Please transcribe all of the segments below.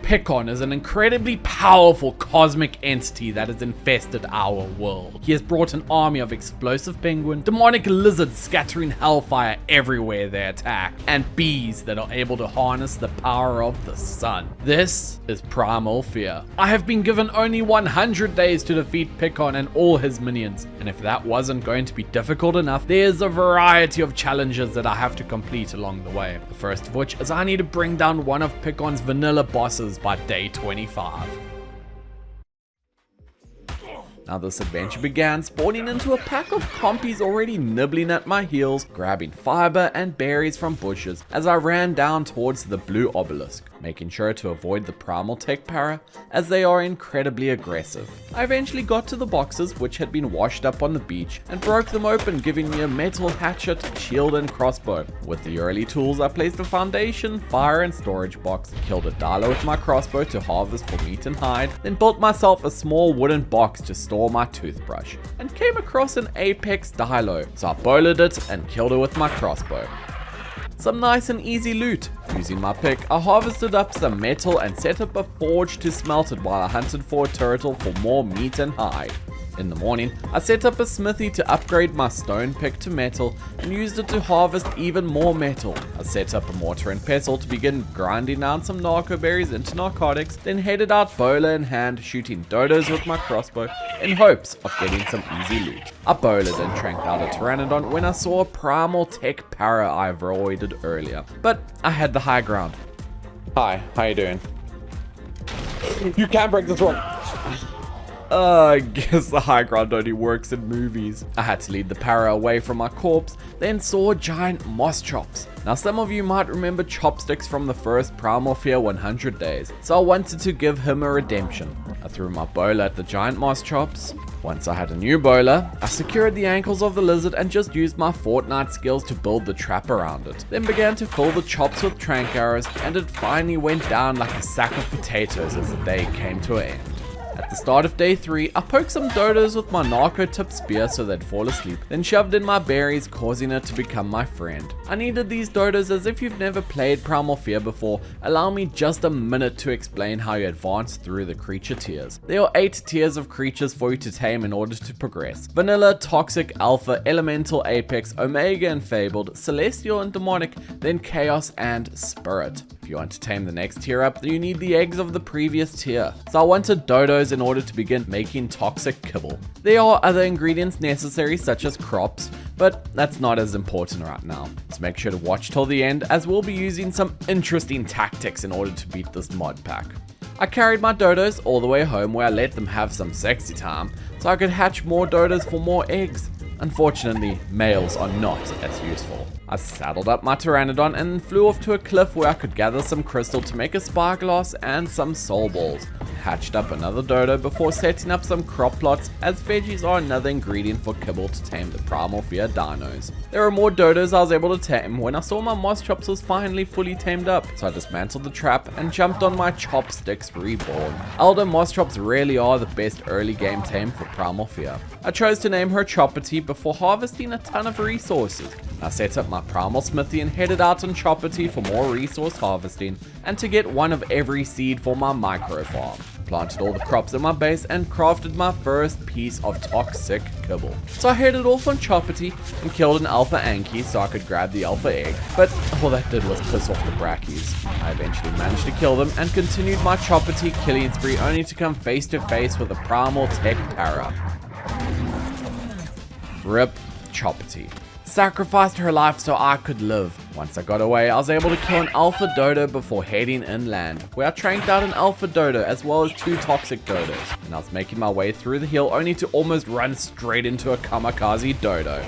Pikkon is an incredibly powerful cosmic entity that has infested our world. He has brought an army of explosive penguin, demonic lizards scattering hellfire everywhere they attack, and bees that are able to harness the power of the sun. This is Primal Fear. I have been given only 100 days to defeat Pikkon and all his minions, and if that wasn't going to be difficult enough, there's a variety of challenges that I have to complete along the way. The first of which is I need to bring down one of Pikkon's vanilla bosses by day 25. Now this adventure began spawning into a pack of compies already nibbling at my heels, grabbing fiber and berries from bushes as I ran down towards the blue obelisk, making sure to avoid the primal tech para as they are incredibly aggressive. I eventually got to the boxes which had been washed up on the beach and broke them open, giving me a metal hatchet, shield and crossbow. With the early tools I placed a foundation, fire and storage box, killed a dilo with my crossbow to harvest for meat and hide, then built myself a small wooden box to store my toothbrush, and came across an apex dilo, so I bowled it and killed it with my crossbow. Some nice and easy loot. Using my pick, I harvested up some metal and set up a forge to smelt it while I hunted for a turtle for more meat and hide. In the morning, I set up a smithy to upgrade my stone pick to metal and used it to harvest even more metal. I set up a mortar and pestle to begin grinding down some narco berries into narcotics, then headed out bowler in hand, shooting dodos with my crossbow in hopes of getting some easy loot. I bowled and tranked out a pteranodon when I saw a primal tech para I avoided earlier, but I had the high ground. Hi, how you doing? You can't break this one. I guess the high ground only works in movies. I had to lead the para away from my corpse, then saw giant moss chops. Now some of you might remember Chopsticks from the first Primal Fear 100 days, so I wanted to give him a redemption. I threw my bowler at the giant moss chops. Once I had a new bowler, I secured the ankles of the lizard and just used my Fortnite skills to build the trap around it. Then began to fill the chops with trank arrows, and it finally went down like a sack of potatoes as the day came to an end. At the start of day 3, I poked some dodos with my narco-tipped spear so they'd fall asleep, then shoved in my berries, causing it to become my friend. I needed these dodos as if you've never played Primal Fear before, allow me just a minute to explain how you advance through the creature tiers. There are 8 tiers of creatures for you to tame in order to progress. Vanilla, Toxic, Alpha, Elemental, Apex, Omega and Fabled, Celestial and Demonic, then Chaos and Spirit. If you want to tame the next tier up, you need the eggs of the previous tier. So I wanted dodos in order to begin making toxic kibble. There are other ingredients necessary such as crops, but that's not as important right now. So make sure to watch till the end as we'll be using some interesting tactics in order to beat this mod pack. I carried my dodos all the way home where I let them have some sexy time so I could hatch more dodos for more eggs. Unfortunately, males are not as useful. I saddled up my pteranodon and flew off to a cliff where I could gather some crystal to make a spyglass and some soul balls. Hatched up another dodo before setting up some crop plots, as veggies are another ingredient for kibble to tame the Primal Fear dinos. There were more dodos I was able to tame when I saw my moss chops was finally fully tamed up, so I dismantled the trap and jumped on my chopsticks reborn. Elder moss chops really are the best early game tame for Primal Fear. I chose to name her Choppity before harvesting a ton of resources. I set up my primal smithy and headed out on Choppity for more resource harvesting and to get one of every seed for my micro farm. Planted all the crops in my base and crafted my first piece of toxic kibble. So I headed off on Choppity and killed an alpha Anki so I could grab the alpha egg, but all that did was piss off the brackies. I eventually managed to kill them and continued my Choppity killing spree only to come face to face with a primal tech para. Rip Choppity. Sacrificed her life so I could live. Once I got away, I was able to kill an alpha dodo before heading inland, where I tranked out an alpha dodo as well as 2 toxic dodos, and I was making my way through the hill only to almost run straight into a kamikaze dodo.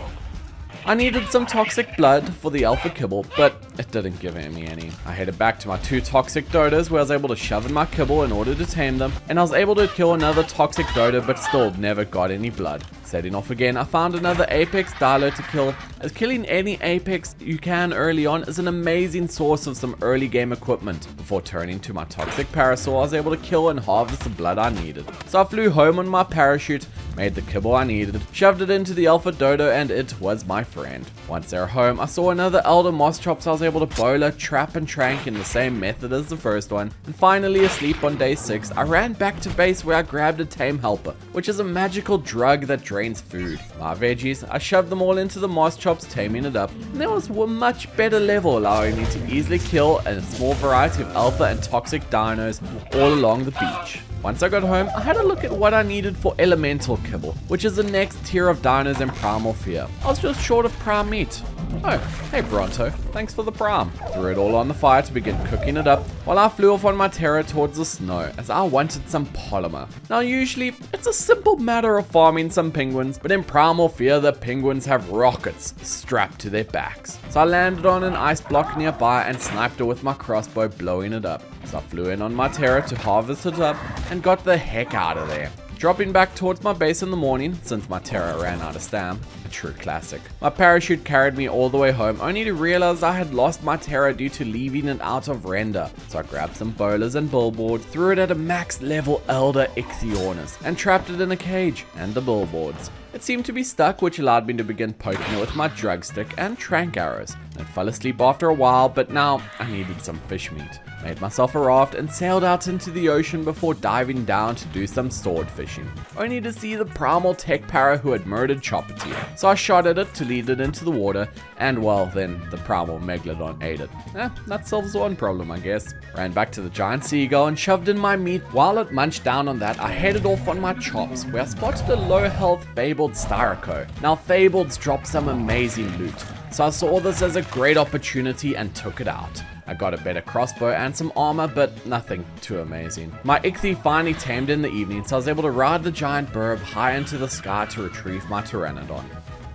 I needed some toxic blood for the alpha kibble, but it didn't give me any. I headed back to my 2 toxic dodos where I was able to shove in my kibble in order to tame them, and I was able to kill another toxic dodo but still never got any blood. Setting off again, I found another apex dilo to kill, as killing any apex you can early on is an amazing source of some early game equipment. Before turning to my toxic parasaur, I was able to kill and harvest the blood I needed. So I flew home on my parachute, made the kibble I needed, shoved it into the alpha dodo, and it was my friend. Once they were home, I saw another elder moss chop, so I was able to bowler, trap, and trank in the same method as the first one. And finally, asleep on day 6, I ran back to base where I grabbed a tame helper, which is a magical drug that drains food. My veggies, I shoved them all into the moss chops, taming it up, and there was a much better level, allowing me to easily kill a small variety of alpha and toxic dinos all along the beach. Once I got home, I had a look at what I needed for elemental kibble, which is the next tier of dinos in Primal Fear. I was just short of prime meat. Oh, hey Bronto, thanks for the prime. Threw it all on the fire to begin cooking it up, while I flew off on my terror towards the snow, as I wanted some polymer. Now usually, it's a simple matter of farming some penguins, but in Primal Fear, the penguins have rockets strapped to their backs. So I landed on an ice block nearby and sniped it with my crossbow, blowing it up. So I flew in on my terror to harvest it up and got the heck out of there. Dropping back towards my base in the morning, since my terror ran out of stam, a true classic. My parachute carried me all the way home, only to realize I had lost my terror due to leaving it out of render. So I grabbed some bowlers and billboards, threw it at a max level Elder Ichthyornis, and trapped it in a cage, and the billboards. It seemed to be stuck, which allowed me to begin poking it with my drug stick and trank arrows. I fell asleep after a while, but now I needed some fish meat. Made myself a raft and sailed out into the ocean before diving down to do some sword fishing, only to see the primal tech para who had murdered Choppity. So I shot at it to lead it into the water, and well, then the primal megalodon ate it. That solves one problem, I guess. Ran back to the giant seagull and shoved in my meat. While it munched down on that, I headed off on my chops, where I spotted a low health fabled styraco. Now fableds drop some amazing loot, so I saw this as a great opportunity and took it out. I got a better crossbow and some armor, but nothing too amazing. My Ichthy finally tamed in the evening, so I was able to ride the giant burb high into the sky to retrieve my pteranodon.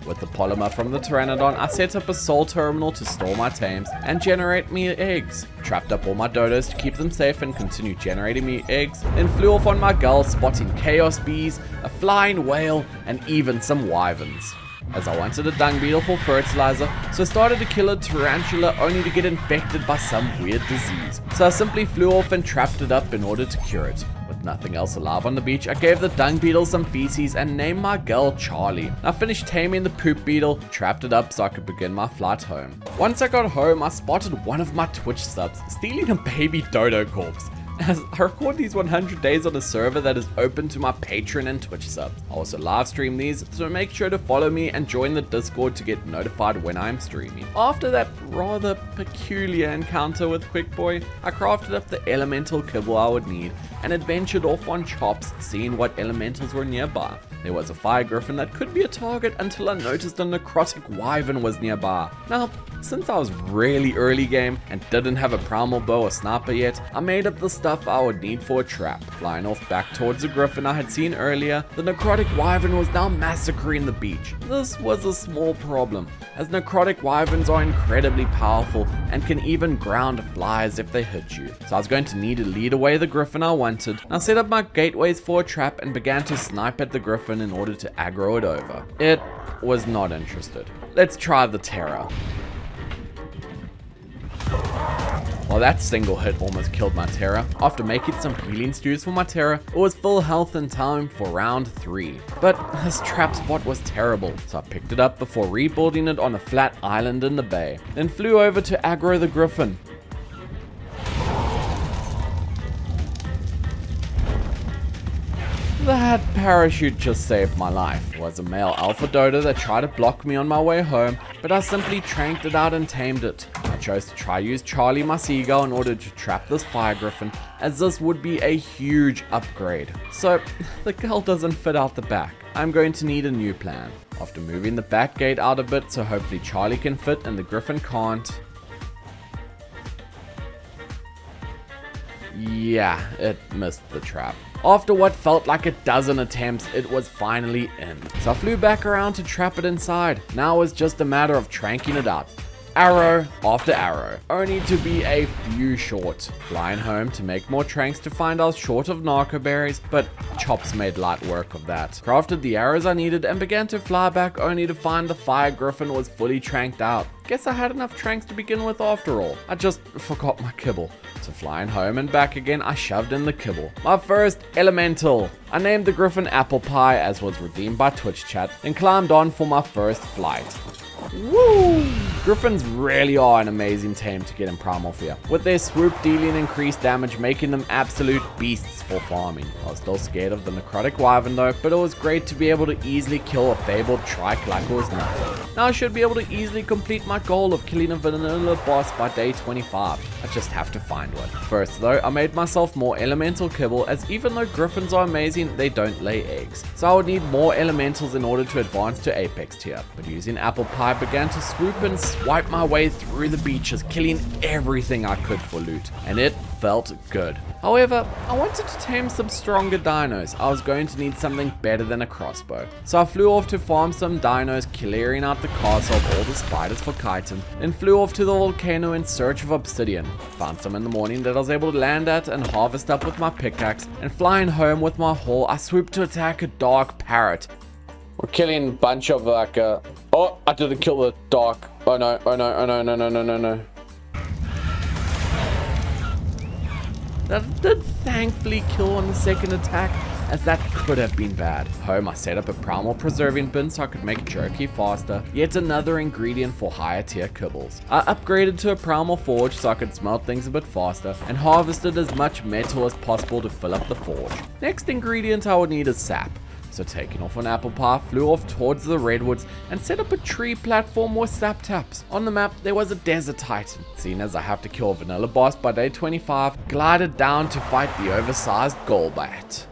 With the polymer from the pteranodon, I set up a soul terminal to store my tames and generate me eggs. Trapped up all my dodos to keep them safe and continue generating me eggs, then flew off on my gull, spotting chaos bees, a flying whale, and even some wyverns. As I wanted a dung beetle for fertilizer, so I started to kill a tarantula only to get infected by some weird disease. So I simply flew off and trapped it up in order to cure it. With nothing else alive on the beach, I gave the dung beetle some feces and named my girl Charlie. I finished taming the poop beetle, trapped it up so I could begin my flight home. Once I got home, I spotted one of my Twitch subs stealing a baby dodo corpse, as I record these 100 days on a server that is open to my Patreon and Twitch subs. I also live stream these, so make sure to follow me and join the Discord to get notified when I'm streaming. After that rather peculiar encounter with Quickboy, I crafted up the elemental kibble I would need and adventured off on chops, seeing what elementals were nearby. There was a fire griffin that could be a target until I noticed a necrotic wyvern was nearby. Now, since I was really early game and didn't have a primal bow or sniper yet, I made up the stuff I would need for a trap. Flying off back towards the griffin I had seen earlier, the necrotic wyvern was now massacring the beach. This was a small problem, as necrotic wyverns are incredibly powerful and can even ground flies if they hit you. So I was going to need to lead away the griffin I wanted. I set up my gateways for a trap and began to snipe at the griffin in order to aggro it over. It was not interested. Let's try the terror. Well, that single hit almost killed my terror. After making some healing stews for my terror, it was full health in time for round 3. But this trap spot was terrible, so I picked it up before rebuilding it on a flat island in the bay, then flew over to aggro the griffin. That parachute just saved my life. It was a male alpha dodo that tried to block me on my way home, but I simply tranked it out and tamed it. I chose to try use Charlie my seagull in order to trap this fire griffin, as this would be a huge upgrade. So the gull doesn't fit out the back. I'm going to need a new plan. After moving the back gate out a bit so hopefully Charlie can fit and the griffin can't. Yeah, it missed the trap. After what felt like a dozen attempts, it was finally in. So I flew back around to trap it inside. Now it's just a matter of tranking it out. Arrow after arrow, only to be a few short. Flying home to make more tranks to find I was short of narco berries, but Chops made light work of that. Crafted the arrows I needed and began to fly back only to find the fire griffin was fully tranked out. guess I had enough tranks to begin with after all. I just forgot my kibble. So flying home and back again, I shoved in the kibble. My first elemental. I named the griffin Apple Pie, as was redeemed by Twitch chat, and climbed on for my first flight. Woo! Griffins really are an amazing tame to get in Primal Fear, with their swoop dealing increased damage, making them absolute beasts for farming. I was still scared of the necrotic wyvern though, but it was great to be able to easily kill a fabled trike like it was nothing. Now I should be able to easily complete my goal of killing a vanilla boss by day 25. I just have to find one. First though, I made myself more elemental kibble, as even though griffins are amazing, they don't lay eggs. So I would need more elementals in order to advance to apex tier, but using Apple Pie began to swoop and swipe my way through the beaches, killing everything I could for loot, and it felt good. However, I wanted to tame some stronger dinos. I was going to need something better than a crossbow. So I flew off to farm some dinos, clearing out the castle of all the spiders for chitin, then flew off to the volcano in search of obsidian. Found some in the morning that I was able to land at and harvest up with my pickaxe, and flying home with my haul, I swooped to attack a dark parrot. We're killing a bunch of like, oh, I didn't kill the dark. Oh no, oh no, oh no, no, no, no, no, no. That did thankfully kill on the second attack, as that could have been bad. Home, I set up a primal preserving bin so I could make jerky faster, yet another ingredient for higher tier kibbles. I upgraded to a primal forge so I could smelt things a bit faster, and harvested as much metal as possible to fill up the forge. Next ingredient I would need is sap. So taking off an apple pie, flew off towards the redwoods and set up a tree platform with sap taps. On the map, there was a desert titan. Seeing as I have to kill a vanilla boss by day 25, glided down to fight the oversized Golbat.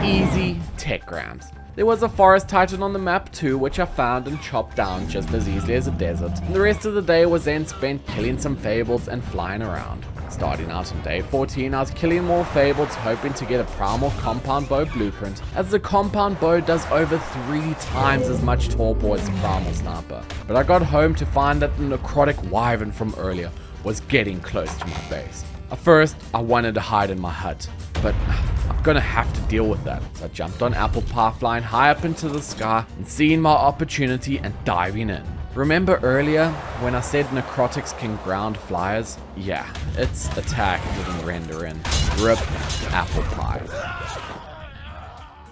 Easy tech grams. There was a forest titan on the map too, which I found and chopped down just as easily as a desert. And the rest of the day was then spent killing some fables and flying around. Starting out on day 14, I was killing more fables, hoping to get a primal compound bow blueprint, as the compound bow does over 3 times as much torpor as the primal sniper. But I got home to find that the necrotic wyvern from earlier was getting close to my base. At first, I wanted to hide in my hut, but I'm gonna have to deal with that. So I jumped on apple pie, flying high up into the sky and seeing my opportunity and diving in. Remember earlier when I said necrotics can ground flyers? Yeah, its attack didn't render in. RIP apple pie.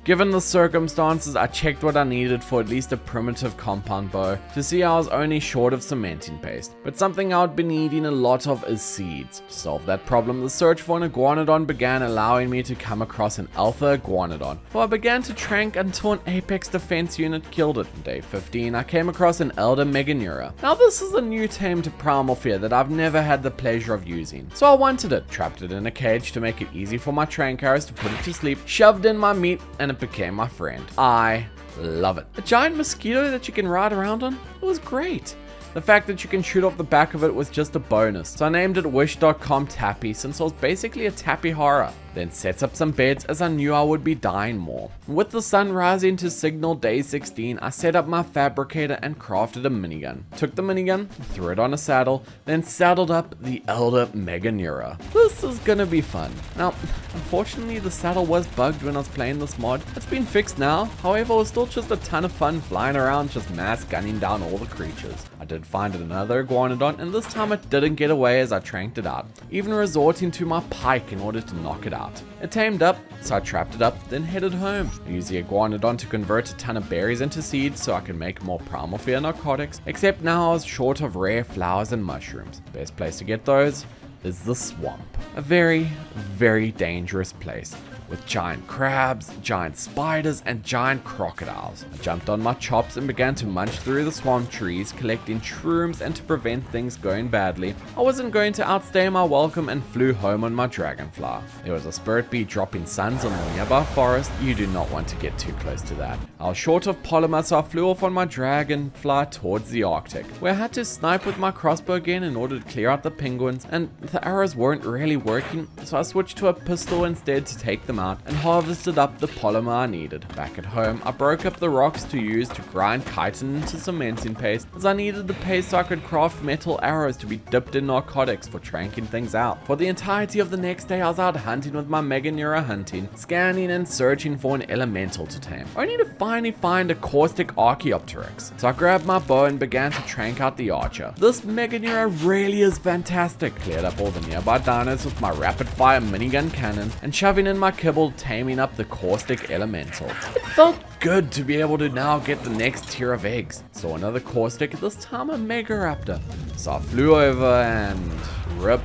Given the circumstances, I checked what I needed for at least a primitive compound bow to see I was only short of cementing paste, but something I would be needing a lot of is seeds. To solve that problem, the search for an iguanodon began, allowing me to come across an alpha iguanodon, who I began to trank until an apex defense unit killed it. On day 15, I came across an elder meganura. Now this is a new tame to Primal Fear that I've never had the pleasure of using, so I wanted it, trapped it in a cage to make it easy for my trank arrows to put it to sleep, shoved in my meat, and it became my friend. I love it. A giant mosquito that you can ride around on? It was great. The fact that you can shoot off the back of it was just a bonus, so I named it wish.com tappy, since it was basically a tappy horror. Then set up some beds as I knew I would be dying more. With the sun rising to signal day 16, I set up my fabricator and crafted a minigun. Took the minigun, threw it on a saddle, then saddled up the elder meganura. This is gonna be fun. Now, unfortunately the saddle was bugged when I was playing this mod. It's been fixed now, however it was still just a ton of fun flying around just mass gunning down all the creatures. I did find another iguanodon, and this time it didn't get away as I tranked it out, even resorting to my pike in order to knock it out. It tamed up, so I trapped it up, then headed home. I used the iguanodon to convert a ton of berries into seeds so I could make more Primal Fear narcotics, except now I was short of rare flowers and mushrooms. The best place to get those is the swamp. A very, very dangerous place, with giant crabs, giant spiders, and giant crocodiles. I jumped on my chops and began to munch through the swamp trees, collecting shrooms, and to prevent things going badly, I wasn't going to outstay my welcome and flew home on my dragonfly. There was a spirit bee dropping suns on the nearby forest. You do not want to get too close to that. I was short of polymer, so I flew off on my dragonfly towards the Arctic, where I had to snipe with my crossbow again in order to clear out the penguins, and the arrows weren't really working, so I switched to a pistol instead to take them out and harvested up the polymer I needed. Back at home, I broke up the rocks to use to grind chitin into cementing paste, as I needed the paste so I could craft metal arrows to be dipped in narcotics for tranking things out. For the entirety of the next day, I was out hunting with my Mega Neura hunting, scanning and searching for an elemental to tame, only to finally find a caustic Archaeopteryx. So I grabbed my bow and began to trank out the archer. This Mega Neura really is fantastic. Cleared up all the nearby dinos with my rapid fire minigun cannon and shoving in my kibble, taming up the caustic elemental. It felt good to be able to now get the next tier of eggs. Saw another caustic, this time a Mega Raptor. So I flew over and rip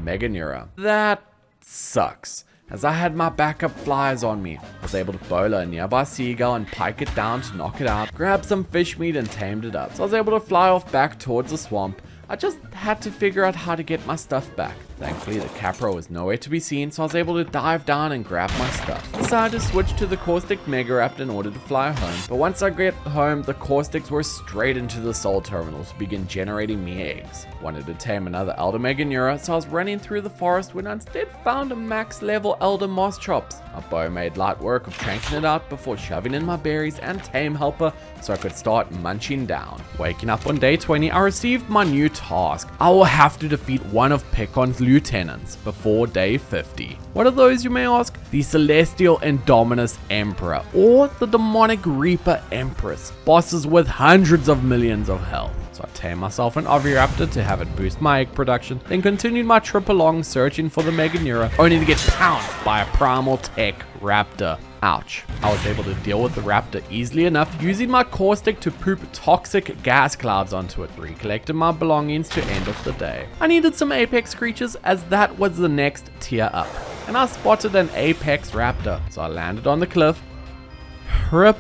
Mega Neura. That sucks, as I had my backup flyers on me. I was able to bowler a nearby seagull and pike it down to knock it out, grab some fish meat and tamed it up. So I was able to fly off back towards the swamp. I just had to figure out how to get my stuff back. Thankfully, the Capra was nowhere to be seen, so I was able to dive down and grab my stuff. Decided to switch to the Caustic Mega Raptor in order to fly home, but once I get home, the Caustics were straight into the Soul Terminal to begin generating me eggs. Wanted to tame another Elder Mega Neura, so I was running through the forest when I instead found a max level Elder Moss Chops. My bow made light work of tranking it out before shoving in my berries and Tame Helper so I could start munching down. Waking up on day 20, I received my new task. I will have to defeat one of Pikkons' lieutenants before day 50. What are those, you may ask? The Celestial Indominus Emperor, or the Demonic Reaper Empress, bosses with hundreds of millions of health. So I tamed myself an Oviraptor to have it boost my egg production, then continued my trip along searching for the Mega Neura, only to get pounced by a Primal Tech Raptor. Ouch. I was able to deal with the raptor easily enough, using my caustic to poop toxic gas clouds onto it, recollected my belongings to end of the day. I needed some apex creatures, as that was the next tier up, and I spotted an apex raptor, so I landed on the cliff. Rip.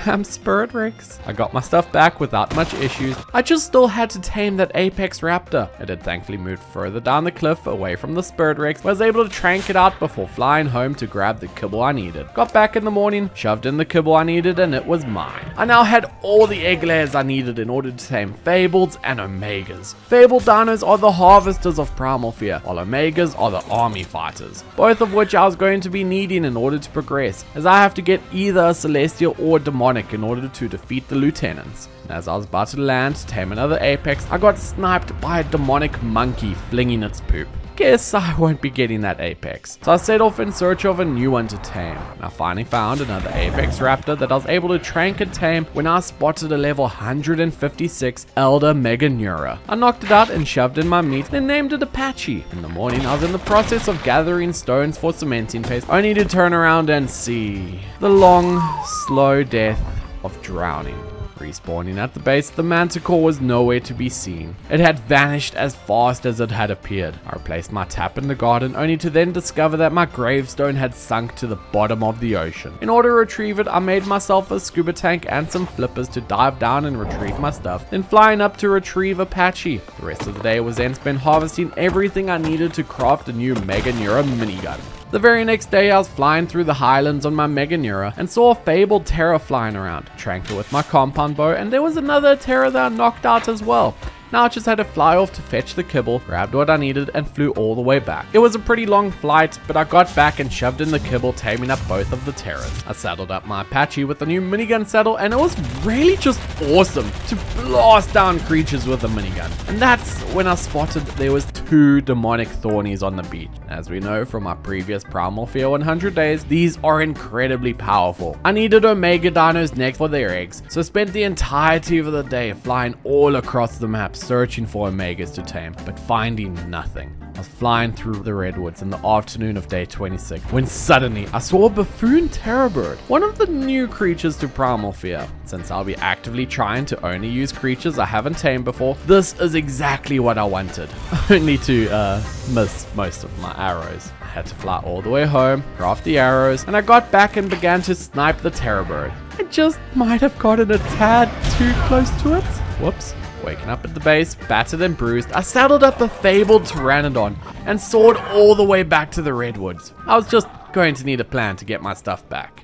Damn Spirit Rex. I got my stuff back without much issues. I just still had to tame that apex raptor. It had thankfully moved further down the cliff away from the Spirit Rex. Was able to trank it out before flying home to grab the kibble I needed. Got back in the morning, shoved in the kibble I needed, and it was mine. I now had all the egg layers I needed in order to tame Fableds and Omegas. Fabled dinos are the harvesters of Primal Fear, while Omegas are the army fighters, both of which I was going to be needing in order to progress, as I have to get either a celestial or demonic in order to defeat the lieutenants. And as I was about to land to tame another apex, I got sniped by a demonic monkey flinging its poop. Guess I won't be getting that apex. So I set off in search of a new one to tame. And I finally found another apex raptor that I was able to trank and tame when I spotted a level 156 Elder Mega Neura. I knocked it out and shoved in my meat, then named it Apache. In the morning, I was in the process of gathering stones for cementing paste, only to turn around and see the long, slow death of drowning. Respawning at the base, the manticore was nowhere to be seen. It had vanished as fast as it had appeared. I replaced my tap in the garden, only to then discover that my gravestone had sunk to the bottom of the ocean. In order to retrieve it, I made myself a scuba tank and some flippers to dive down and retrieve my stuff, then flying up to retrieve Apache. The rest of the day was then spent harvesting everything I needed to craft a new Mega Neura minigun. The very next day, I was flying through the highlands on my Mega Neura and saw a fabled Terror flying around. Tranked it with my compound bow, and there was another Terror that I knocked out as well. Now I just had to fly off to fetch the kibble, grabbed what I needed, and flew all the way back. It was a pretty long flight, but I got back and shoved in the kibble, taming up both of the terrors. I saddled up my Apache with a new minigun saddle, and it was really just awesome to blast down creatures with a minigun. And that's when I spotted there was 2 demonic thornies on the beach. As we know from my previous Primal Fear 100 days, these are incredibly powerful. I needed Omega dinos next for their eggs, so spent the entirety of the day flying all across the map, searching for Omegas to tame, but finding nothing. I was flying through the redwoods in the afternoon of day 26, when suddenly I saw a buffoon terror bird, one of the new creatures to Primal Fear. Since I'll be actively trying to only use creatures I haven't tamed before, this is exactly what I wanted, only to miss most of my arrows. I had to fly all the way home, craft the arrows, and I got back and began to snipe the terror bird. I just might have gotten a tad too close to it. Whoops. Waking up at the base, battered and bruised, I saddled up a fabled Pteranodon and soared all the way back to the redwoods. I was just going to need a plan to get my stuff back.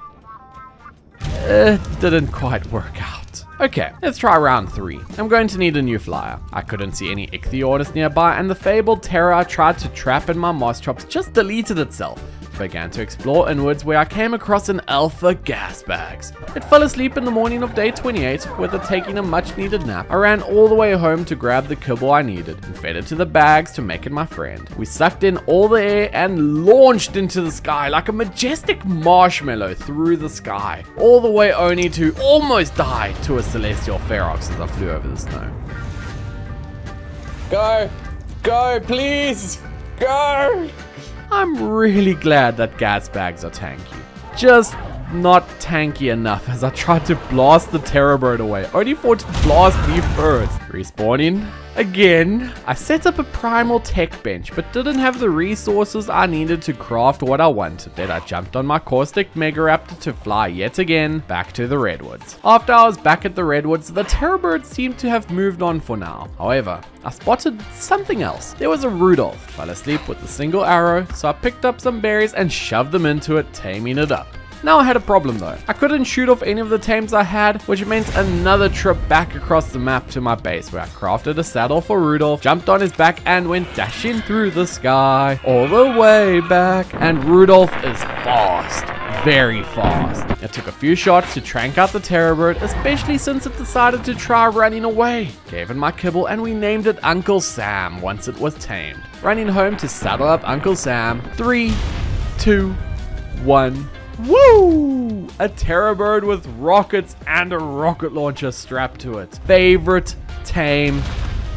It didn't quite work out. Okay, let's try round 3. I'm going to need a new flyer. I couldn't see any Ichthyornis nearby, and the fabled terror I tried to trap in my moss chops just deleted itself. began to explore inwards where I came across an alpha gas bags. It fell asleep in the morning of day 28 with it taking a much needed nap. I ran all the way home to grab the kibble I needed and fed it to the bags to make it my friend. We sucked in all the air and launched into the sky like a majestic marshmallow through the sky, all the way only to almost die to a celestial ferox as I flew over the snow. Go! Go, please! Go! I'm really glad that gas bags are tanky. Just not tanky enough as I tried to blast the terror bird away, only for it to blast me first. Respawning again. I set up a primal tech bench, but didn't have the resources I needed to craft what I wanted. Then I jumped on my caustic mega raptor to fly yet again back to the redwoods. After I was back at the redwoods, the terror bird seemed to have moved on for now. However, I spotted something else. There was a Rudolph. Fell asleep with a single arrow, so I picked up some berries and shoved them into it, taming it up. Now I had a problem though. I couldn't shoot off any of the tames I had, which meant another trip back across the map to my base where I crafted a saddle for Rudolph, jumped on his back and went dashing through the sky all the way back. And Rudolph is fast, very fast. It took a few shots to trank out the terror bird, especially since it decided to try running away. Gave it my kibble and we named it Uncle Sam once it was tamed. Running home to saddle up Uncle Sam. 3, 2, 1. Woo! A terror bird with rockets and a rocket launcher strapped to it. Favorite tame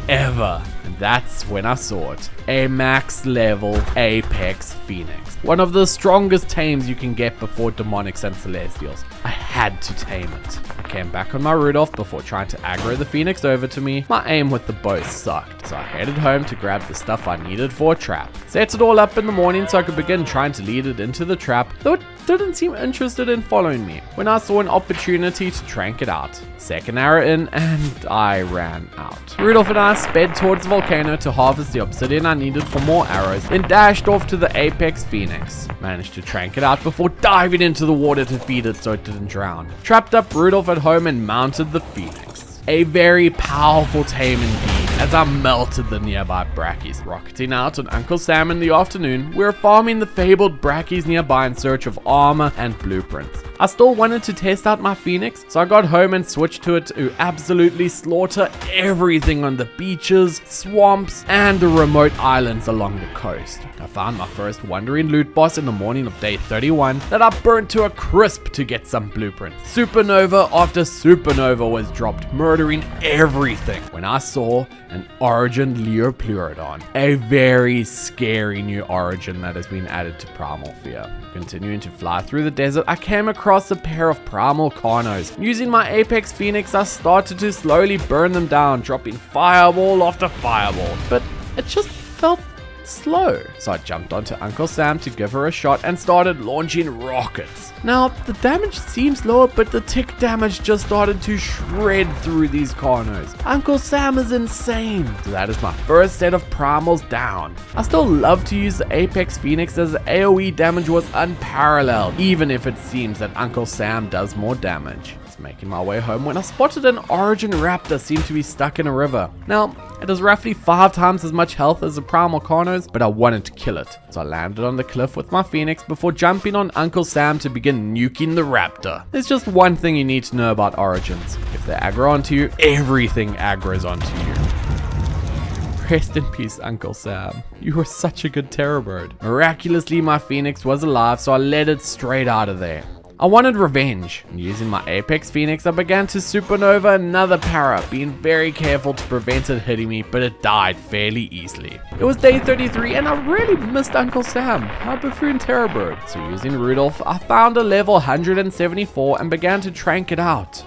ever. And that's when I saw it. A max level Apex Phoenix. One of the strongest tames you can get before demonics and celestials. I had to tame it. I came back on my Rudolph before trying to aggro the Phoenix over to me. My aim with the bow sucked, so I headed home to grab the stuff I needed for a trap. Set it all up in the morning so I could begin trying to lead it into the trap, though it didn't seem interested in following me when I saw an opportunity to trank it out. Second arrow in and I ran out. Rudolph and I sped towards the volcano to harvest the obsidian I needed for more arrows, then dashed off to the Apex Phoenix. Managed to trank it out before diving into the water to feed it so it didn't drown. Trapped up Rudolph at home and mounted the Phoenix. A very powerful tame indeed, as I melted the nearby brackies. Rocketing out on Uncle Sam in the afternoon, we were farming the fabled brackies nearby in search of armor and blueprints. I still wanted to test out my Phoenix, so I got home and switched to it to absolutely slaughter everything on the beaches, swamps, and the remote islands along the coast. I found my first wandering loot boss in the morning of day 31 that I burnt to a crisp to get some blueprints. Supernova after supernova was dropped, murdering everything, when I saw an Origin Leopleurodon, a very scary new origin that has been added to Primal Fear. Continuing to fly through the desert, I came across a pair of Primal Carnos. Using my Apex Phoenix, I started to slowly burn them down, dropping fireball after fireball, but it just felt slow. So I jumped onto Uncle Sam to give her a shot and started launching rockets. Now, the damage seems lower, but the tick damage just started to shred through these Carnos. Uncle Sam is insane. So that is my first set of primals down. I still love to use the Apex Phoenix as the AoE damage was unparalleled, even if it seems that Uncle Sam does more damage. Making my way home when I spotted an Origin Raptor seem to be stuck in a river. Now, it has roughly 5 times as much health as the Primal Carnos, but I wanted to kill it. So I landed on the cliff with my Phoenix before jumping on Uncle Sam to begin nuking the Raptor. There's just one thing you need to know about Origins. If they aggro onto you, everything aggroes onto you. Rest in peace, Uncle Sam. You were such a good terror bird. Miraculously, my Phoenix was alive, so I led it straight out of there. I wanted revenge, and using my Apex Phoenix, I began to supernova another para, being very careful to prevent it hitting me, but it died fairly easily. It was day 33, and I really missed Uncle Sam, my buffoon terror bird. So using Rudolph, I found a level 174 and began to trank it out.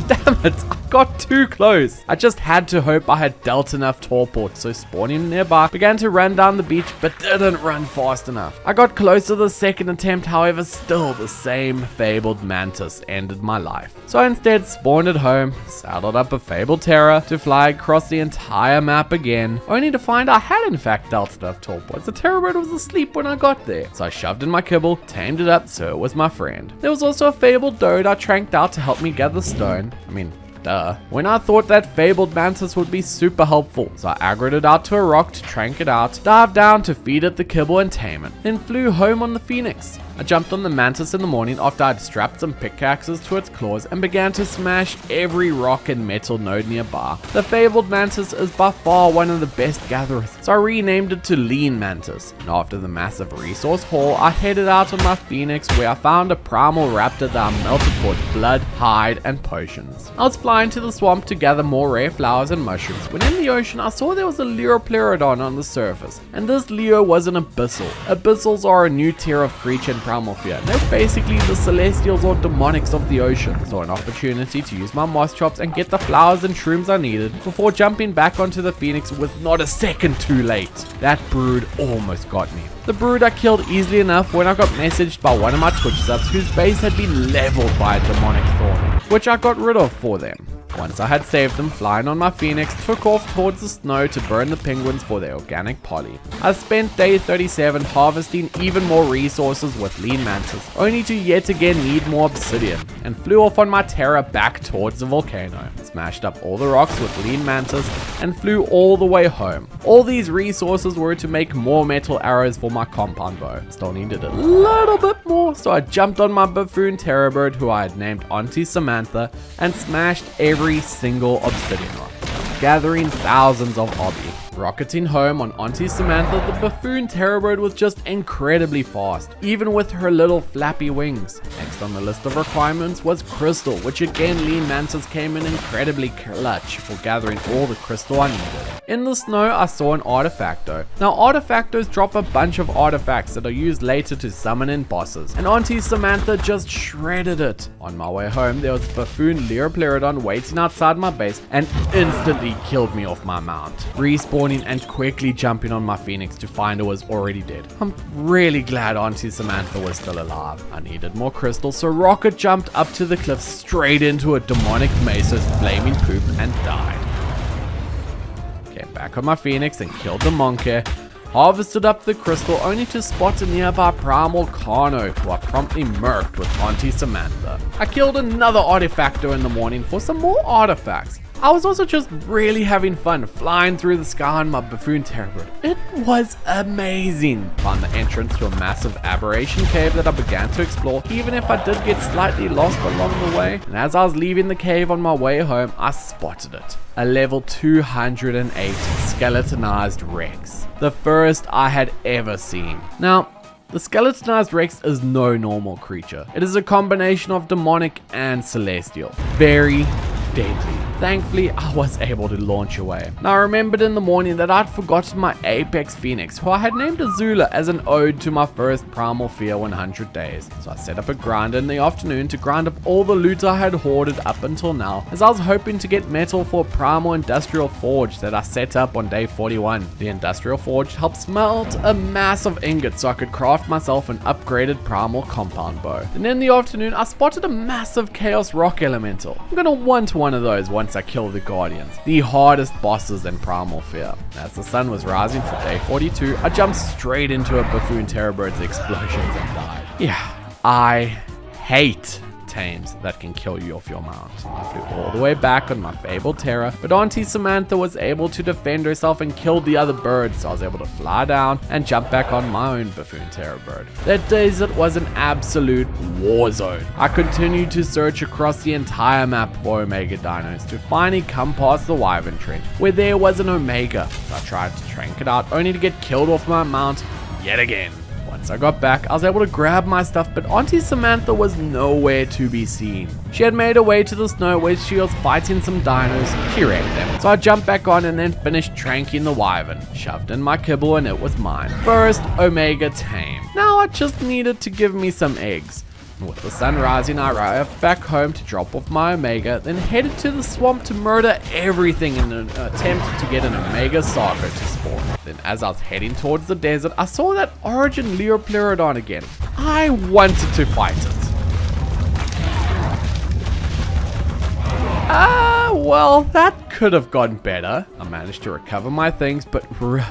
Damn it, I got too close. I just had to hope I had dealt enough torport, so spawning nearby began to run down the beach but didn't run fast enough. I got closer the second attempt, however still the same fabled mantis ended my life. So I instead spawned at home, saddled up a fabled terror to fly across the entire map again, only to find I had in fact dealt enough torport. The terror bird was asleep when I got there. So I shoved in my kibble, tamed it up so it was my friend. There was also a fabled dode I tranked out to help me gather stone. I mean, Duh. When I thought that fabled mantis would be super helpful, so I aggroed it out to a rock to trank it out, dived down to feed it the kibble and tame it, then flew home on the phoenix. I jumped on the mantis in the morning after I'd strapped some pickaxes to its claws and began to smash every rock and metal node nearby. The fabled mantis is by far one of the best gatherers, so I renamed it to Lean Mantis. And after the massive resource haul, I headed out on my phoenix where I found a primal raptor that I melted for its blood, hide, and potions. I was flying to the swamp to gather more rare flowers and mushrooms when in the ocean I saw there was a Leuroplerodon on the surface, and this Leo was an abyssal. Abyssals are a new tier of creature in Primal Fear. They're basically the celestials or demonics of the ocean, so an opportunity to use my moss chops and get the flowers and shrooms I needed before jumping back onto the phoenix with not a second too late. That brood almost got me. The brood I killed easily enough when I got messaged by one of my Twitch subs whose base had been leveled by a demonic thorn, which I got rid of for them. Once I had saved them, flying on my phoenix took off towards the snow to burn the penguins for their organic poly. I spent day 37 harvesting even more resources with Lean Mantis, only to yet again need more obsidian, and flew off on my Terra back towards the volcano. Smashed up all the rocks with Lean Mantis and flew all the way home. All these resources were to make more metal arrows for my compound bow. Still needed a little bit more, so I jumped on my buffoon Terror bird who I had named Auntie Samantha and smashed every single obsidian rock, gathering thousands of hobby. Rocketing home on Auntie Samantha, the buffoon terror bird was just incredibly fast, even with her little flappy wings. Next on the list of requirements was crystal, which again Lean Mantis came in incredibly clutch for gathering all the crystal I needed. In the snow I saw an artifacto. Now artifactos drop a bunch of artifacts that are used later to summon in bosses, and Auntie Samantha just shredded it. On my way home there was buffoon Leuroplerodon waiting outside my base and instantly killed me off my mount, respawning and quickly jumping on my phoenix to find it was already dead. I'm really glad Auntie Samantha was still alive. I needed more crystals, so Rocket jumped up to the cliff straight into a demonic mesa's flaming poop and died. Came back on my phoenix and killed the monkey, harvested up the crystal only to spot a nearby primal Carno who I promptly murked with Auntie Samantha. I killed another artifacto in the morning for some more artifacts. I was also just really having fun flying through the sky on my buffoon terrorbird. It was amazing. Found the entrance to a massive aberration cave that I began to explore, even if I did get slightly lost along the way. And as I was leaving the cave on my way home, I spotted it. A level 208 skeletonized Rex. The first I had ever seen. Now, the skeletonized Rex is no normal creature. It is a combination of demonic and celestial. Very deadly. Thankfully, I was able to launch away. Now I remembered in the morning that I'd forgotten my Apex Phoenix, who I had named Azula as an ode to my first Primal Fear 100 days. So I set up a grinder in the afternoon to grind up all the loot I had hoarded up until now, as I was hoping to get metal for Primal Industrial Forge that I set up on day 41. The Industrial Forge helps smelt a massive ingot so I could craft myself an upgraded Primal compound bow. Then in the afternoon, I spotted a massive Chaos Rock Elemental. I'm gonna want one of those once I kill the Guardians, the hardest bosses in Primal Fear. As the sun was rising for day 42, I jumped straight into a buffoon terrorbird's explosions and died. Yeah, I hate tames that can kill you off your mount. I flew all the way back on my fabled Terra, but Auntie Samantha was able to defend herself and kill the other birds, so I was able to fly down and jump back on my own buffoon terror bird. That desert was an absolute war zone. I continued to search across the entire map for Omega dinos to finally come past the Wyvern Trench, where there was an Omega. So I tried to trank it out, only to get killed off my mount yet again. Once I got back, I was able to grab my stuff, but Auntie Samantha was nowhere to be seen. She had made her way to the snow where she was fighting some dinos. She wrecked them. So I jumped back on and then finished tranking the wyvern. Shoved in my kibble and it was mine. First Omega tame. Now I just needed to give me some eggs. With the sun rising, I arrived back home to drop off my Omega, then headed to the swamp to murder everything in an attempt to get an Omega Saga to spawn. Then as I was heading towards the desert, I saw that Origin Leuroplerodon again. I wanted to fight it. Well, that could have gone better. I managed to recover my things, but rip.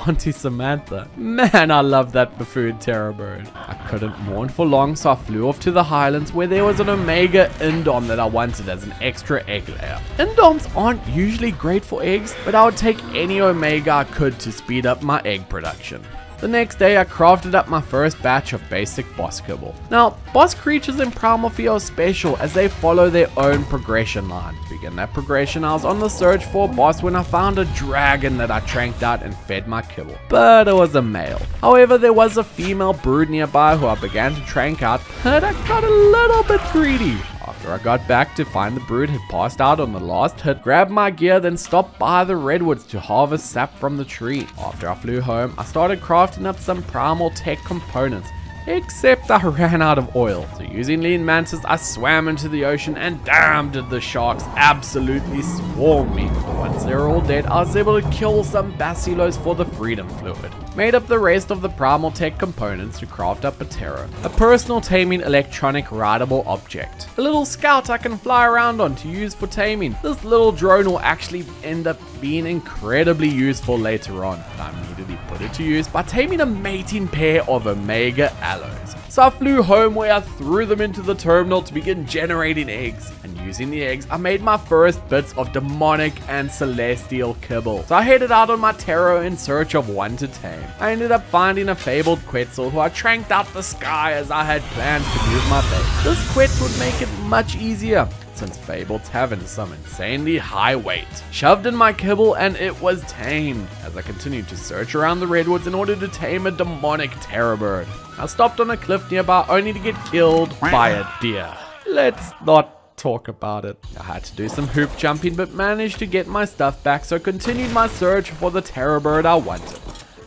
Auntie Samantha. Man, I love that buffoon terror bird. I couldn't mourn for long, so I flew off to the highlands where there was an Omega Indom that I wanted as an extra egg layer. Indoms aren't usually great for eggs, but I would take any Omega I could to speed up my egg production. The next day, I crafted up my first batch of basic boss kibble. Now, boss creatures in Primal Fear are special as they follow their own progression line. To begin that progression, I was on the search for a boss when I found a dragon that I tranked out and fed my kibble. But it was a male. However, there was a female brood nearby who I began to trank out, but I got a little bit greedy. After I got back to find the brood had passed out on the last hit, grabbed my gear, then stopped by the redwoods to harvest sap from the tree. After I flew home, I started crafting up some primal tech components, except I ran out of oil. So using lean mantis, I swam into the ocean and damn did the sharks absolutely swarm me. But once they were all dead, I was able to kill some basilos for the freedom fluid. Made up the rest of the primal tech components to craft up a Terror, a personal taming electronic rideable object. A little scout I can fly around on to use for taming. This little drone will actually end up being incredibly useful later on. I immediately put it to use by taming a mating pair of Omega Aloes. So I flew home where I threw them into the terminal to begin generating eggs. And using the eggs, I made my first bits of demonic and celestial kibble. So I headed out on my Terror in search of one to tame. I ended up finding a fabled Quetzal who I tranked out the sky as I had plans to move my base. This Quetzal would make it much easier, since fableds have some insanely high weight. Shoved in my kibble and it was tamed, as I continued to search around the redwoods in order to tame a demonic terror bird. I stopped on a cliff nearby only to get killed by a deer. Let's not talk about it. I had to do some hoop jumping but managed to get my stuff back, so continued my search for the terror bird I wanted.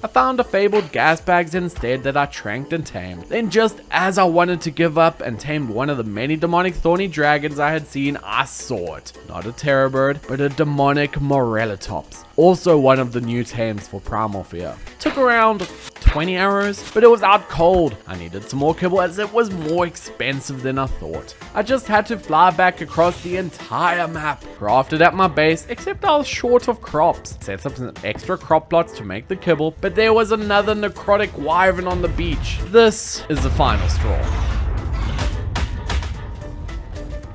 I found a fabled gas bags instead that I tranked and tamed. Then just as I wanted to give up and tamed one of the many demonic thorny dragons I had seen, I saw it. Not a terror bird, but a demonic Morellatops. Also one of the new tames for Primal Fear. Took around 20 arrows, but it was out cold. I needed some more kibble as it was more expensive than I thought. I just had to fly back across the entire map. Crafted at my base, except I was short of crops. Set up some extra crop plots to make the kibble, but there was another necrotic wyvern on the beach. This is the final straw.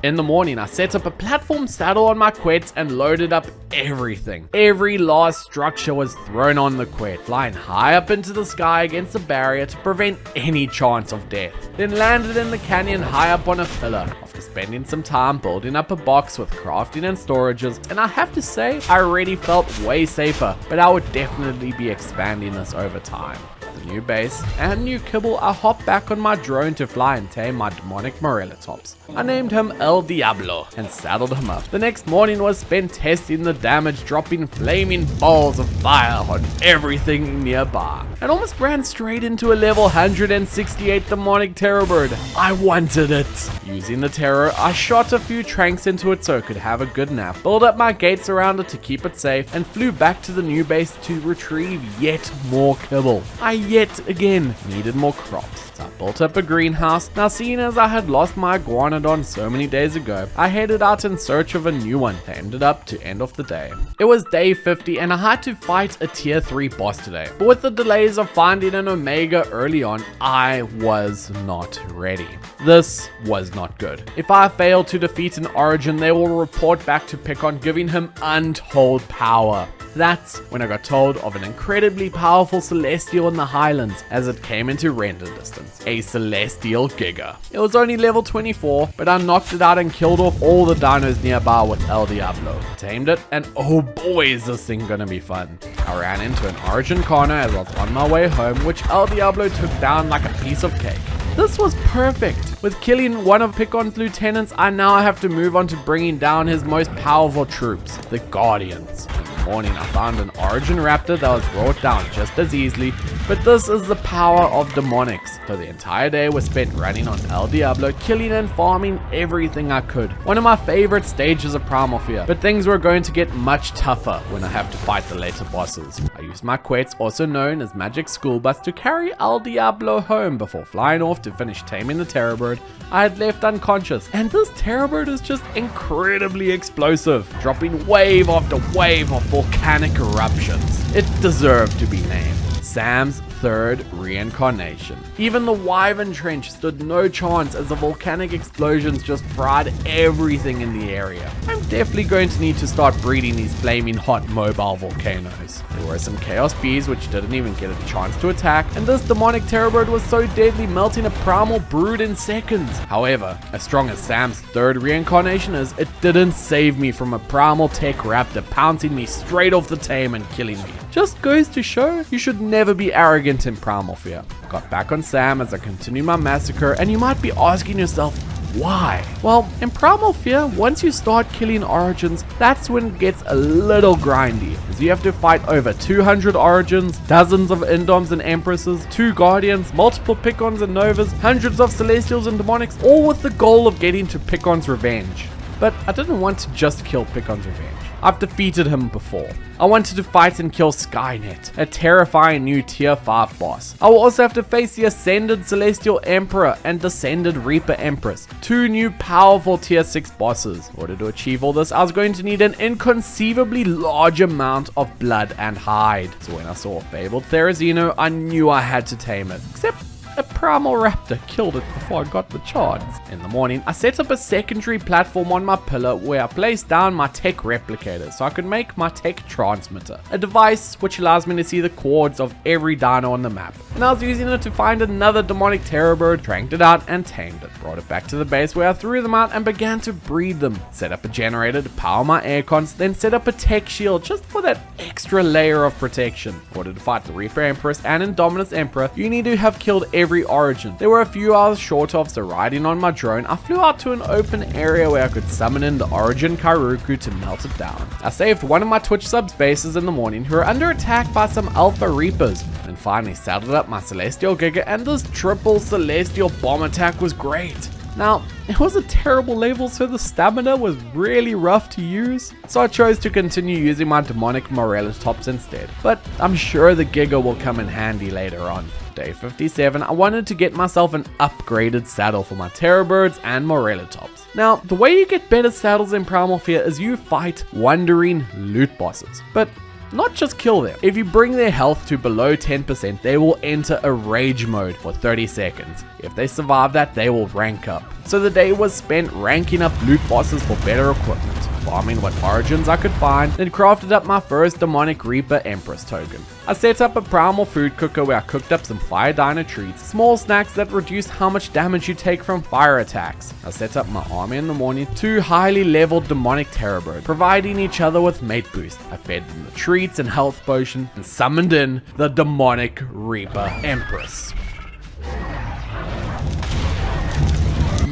In the morning, I set up a platform saddle on my Quetz and loaded up everything. Every last structure was thrown on the Quet, flying high up into the sky against a barrier to prevent any chance of death. Then landed in the canyon high up on a pillar, after spending some time building up a box with crafting and storages, and I have to say, I already felt way safer, but I would definitely be expanding this over time. The new base and new kibble, I hopped back on my drone to fly and tame my demonic Morellatops. I named him El Diablo and saddled him up. The next morning was spent testing the damage, dropping flaming balls of fire on everything nearby, and almost ran straight into a level 168 demonic terror bird. I wanted it. Using the terror, I shot a few tranks into it so it could have a good nap, built up my gates around it to keep it safe, and flew back to the new base to retrieve yet more kibble. I yet again needed more crops. So I built up a greenhouse. Now, seeing as I had lost my iguanodon so many days ago, I headed out in search of a new one, tamed it up to end of the day. It was day 50 and I had to fight a tier 3 boss today, but with the delays of finding an Omega early on, I was not ready. This was not good. If I fail to defeat an Origin, they will report back to Pikkon, giving him untold power. That's when I got told of an incredibly powerful Celestial in the Highlands as it came into render distance. A Celestial Giga. It was only level 24, but I knocked it out and killed off all the dinos nearby with El Diablo. Tamed it, and oh boy is this thing gonna be fun. I ran into an Origin corner as I was on my way home, which El Diablo took down like a piece of cake. This was perfect. With killing one of Pikkon's lieutenants, I now have to move on to bringing down his most powerful troops, the Guardians. In the morning, I found an Origin Raptor that was brought down just as easily, But this is the power of demonics. So the entire day was spent running on El Diablo, killing and farming everything I could. One of my favorite stages of Primal Fear, but things were going to get much tougher when I have to fight the later bosses. I used my quets, also known as magic school bus, to carry El Diablo home before flying off to finish taming the terror bird I had left unconscious. And this terror bird is just incredibly explosive, dropping wave after wave of volcanic eruptions. It deserved to be named Sam's third reincarnation. Even the Wyvern Trench stood no chance as the volcanic explosions just fried everything in the area. I'm definitely going to need to start breeding these flaming hot mobile volcanoes. There were some chaos bees which didn't even get a chance to attack, and this demonic terror bird was so deadly, melting a primal brood in seconds. However, as strong as Sam's third reincarnation is, it didn't save me from a primal tech raptor pouncing me straight off the tame and killing me. Just goes to show, you should never be arrogant in Primal Fear. Got back on Sam as I continued my massacre, and you might be asking yourself, why? Well, in Primal Fear, once you start killing origins, that's when it gets a little grindy, as you have to fight over 200 origins, dozens of Indoms and Empresses, 2 Guardians, multiple Pikkons and Novas, hundreds of Celestials and Demonics, all with the goal of getting to Pikkons Revenge. But I didn't want to just kill Pikkons Revenge. I've defeated him before. I wanted to fight and kill Skynet, a terrifying new tier 5 boss. I will also have to face the Ascended Celestial Emperor and Descended Reaper Empress, 2 new powerful tier 6 bosses. In order to achieve all this, I was going to need an inconceivably large amount of blood and hide. So when I saw Fabled Therizino, I knew I had to tame it. Except a primal raptor killed it before I got the chance. In the morning, I set up a secondary platform on my pillar where I placed down my tech replicator so I could make my tech transmitter, a device which allows me to see the coords of every dino on the map. And I was using it to find another demonic terror bird, tranked it out and tamed it. Brought it back to the base where I threw them out and began to breed them. Set up a generator to power my air cons, then set up a tech shield just for that extra layer of protection. In order to fight the Reaper Empress and Indominus Emperor, you need to have killed every origin. They were a few hours short of, so riding on my drone, I flew out to an open area where I could summon in the origin Kairuku to melt it down. I saved one of my Twitch subs bases in the morning who were under attack by some Alpha Reapers, and finally saddled up my Celestial Giga, and this triple Celestial bomb attack was great. Now, it was a terrible level, so the stamina was really rough to use, so I chose to continue using my demonic Morellatops instead, but I'm sure the Giga will come in handy later on. Day 57, I wanted to get myself an upgraded saddle for my Terror Birds and Morellatops. Now, the way you get better saddles in Primal Fear is you fight wandering loot bosses, but not just kill them. If you bring their health to below 10%, they will enter a rage mode for 30 seconds. If they survive that, they will rank up. So the day was spent ranking up loot bosses for better equipment, farming what origins I could find, then crafted up my first demonic Reaper Empress token. I set up a primal food cooker where I cooked up some fire dino treats, small snacks that reduce how much damage you take from fire attacks. I set up my army in the morning, 2 highly leveled demonic terror birds, providing each other with mate boost. I fed them the treats and health potion, and summoned in the demonic Reaper Empress.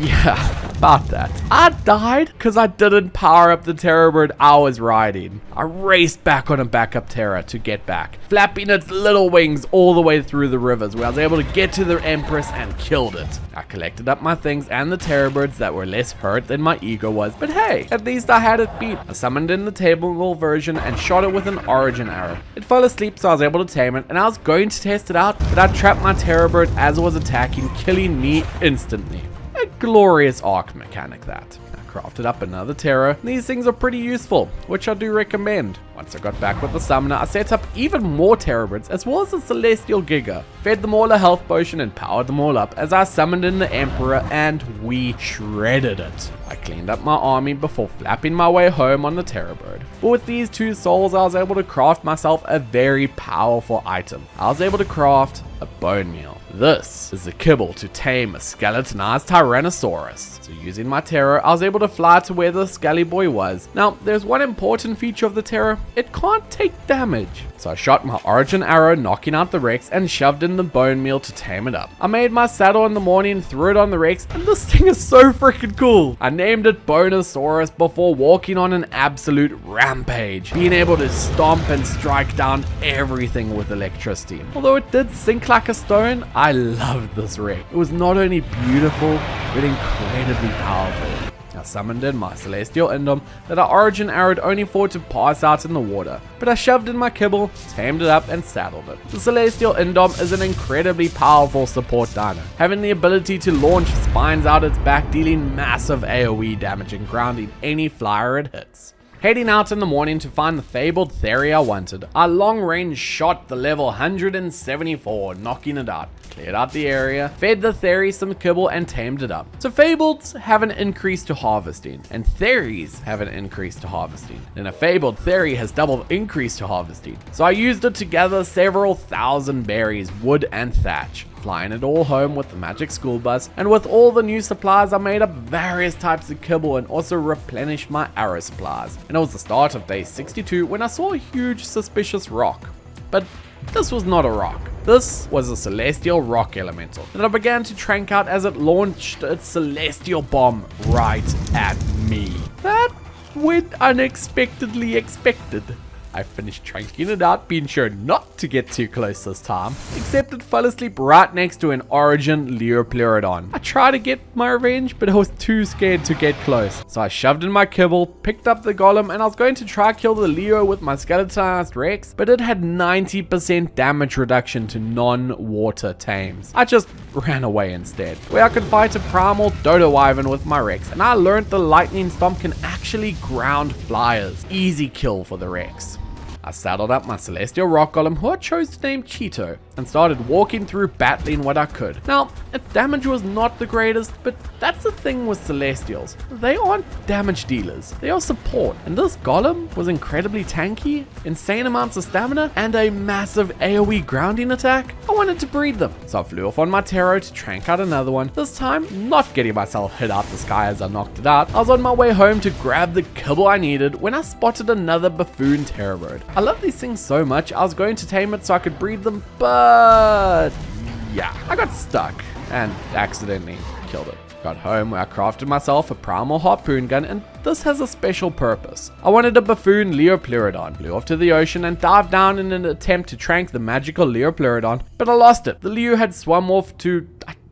Yeah, about that. I died because I didn't power up the terror bird I was riding. I raced back on a backup terror to get back, flapping its little wings all the way through the rivers where I was able to get to the Empress and killed it. I collected up my things and the terror birds that were less hurt than my ego was, but hey, at least I had it beat. I summoned in the table version and shot it with an origin arrow. It fell asleep, so I was able to tame it, and I was going to test it out, but I trapped my terror bird as it was attacking, killing me instantly. A glorious Ark mechanic that. I crafted up another terror. These things are pretty useful, which I do recommend. Once I got back with the summoner, I set up even more terror birds as well as a Celestial Giga, fed them all a health potion and powered them all up as I summoned in the Emperor, and we shredded it. I cleaned up my army before flapping my way home on the terror bird. But with these 2 souls, I was able to craft myself a very powerful item. I was able to craft a bone meal. This is the kibble to tame a skeletonized Tyrannosaurus. So using my Terror, I was able to fly to where the Skelly Boy was. Now, there's one important feature of the Terror: it can't take damage. So I shot my origin arrow, knocking out the Rex, and shoved in the bone meal to tame it up. I made my saddle in the morning, threw it on the Rex, and this thing is so freaking cool. I named it Bonosaurus before walking on an absolute rampage, being able to stomp and strike down everything with electricity. Although it did sink like a stone, I loved this Rex. It was not only beautiful, but incredibly powerful. I summoned in my Celestial Indom that I origin arrowed only for it to pass out in the water, but I shoved in my kibble, tamed it up, and saddled it. The Celestial Indom is an incredibly powerful support dino, having the ability to launch spines out its back, dealing massive AoE damage and grounding any flyer it hits. Heading out in the morning to find the fabled Theria I wanted, I long range shot the level 174, knocking it out. Cleared out the area, fed the Theria some kibble, and tamed it up. So fableds have an increase to harvesting, and Theries have an increase to harvesting. Then a fabled Theria has double increase to harvesting. So I used it to gather several thousand berries, wood, and thatch, flying it all home with the magic school bus, and with all the new supplies I made up various types of kibble and also replenished my arrow supplies. And it was the start of day 62 when I saw a huge suspicious rock. But this was not a rock. This was a celestial rock elemental that I began to trank out as it launched its celestial bomb right at me. That went unexpectedly expected. I finished tranking it out, being sure not to get too close this time, except it fell asleep right next to an origin Leopleurodon. I tried to get my revenge, but I was too scared to get close. So I shoved in my kibble, picked up the golem, and I was going to try kill the Leo with my skeletonized Rex, but it had 90% damage reduction to non-water tames. I just ran away instead, where I could fight a primal dodo wyvern with my Rex, and I learned the lightning stomp can actually ground flyers. Easy kill for the Rex. I saddled up my Celestial Rock Golem, who I chose to name Cheeto, and started walking through battling what I could. Now, its damage was not the greatest, but that's the thing with Celestials. They aren't damage dealers, they are support. And this Golem was incredibly tanky, insane amounts of stamina, and a massive AoE grounding attack. I wanted to breed them, so I flew off on my Taro to trank out another one, this time not getting myself hit out the sky as I knocked it out. I was on my way home to grab the kibble I needed when I spotted another buffoon Terrorbird. I love these things so much, I was going to tame it so I could breed them, but yeah, I got stuck and accidentally killed it. Got home where I crafted myself a primal harpoon gun, and this has a special purpose. I wanted a buffoon Leopleurodon. Flew off to the ocean and dived down in an attempt to trank the magical Leopleurodon, but I lost it. The Leo had swum off to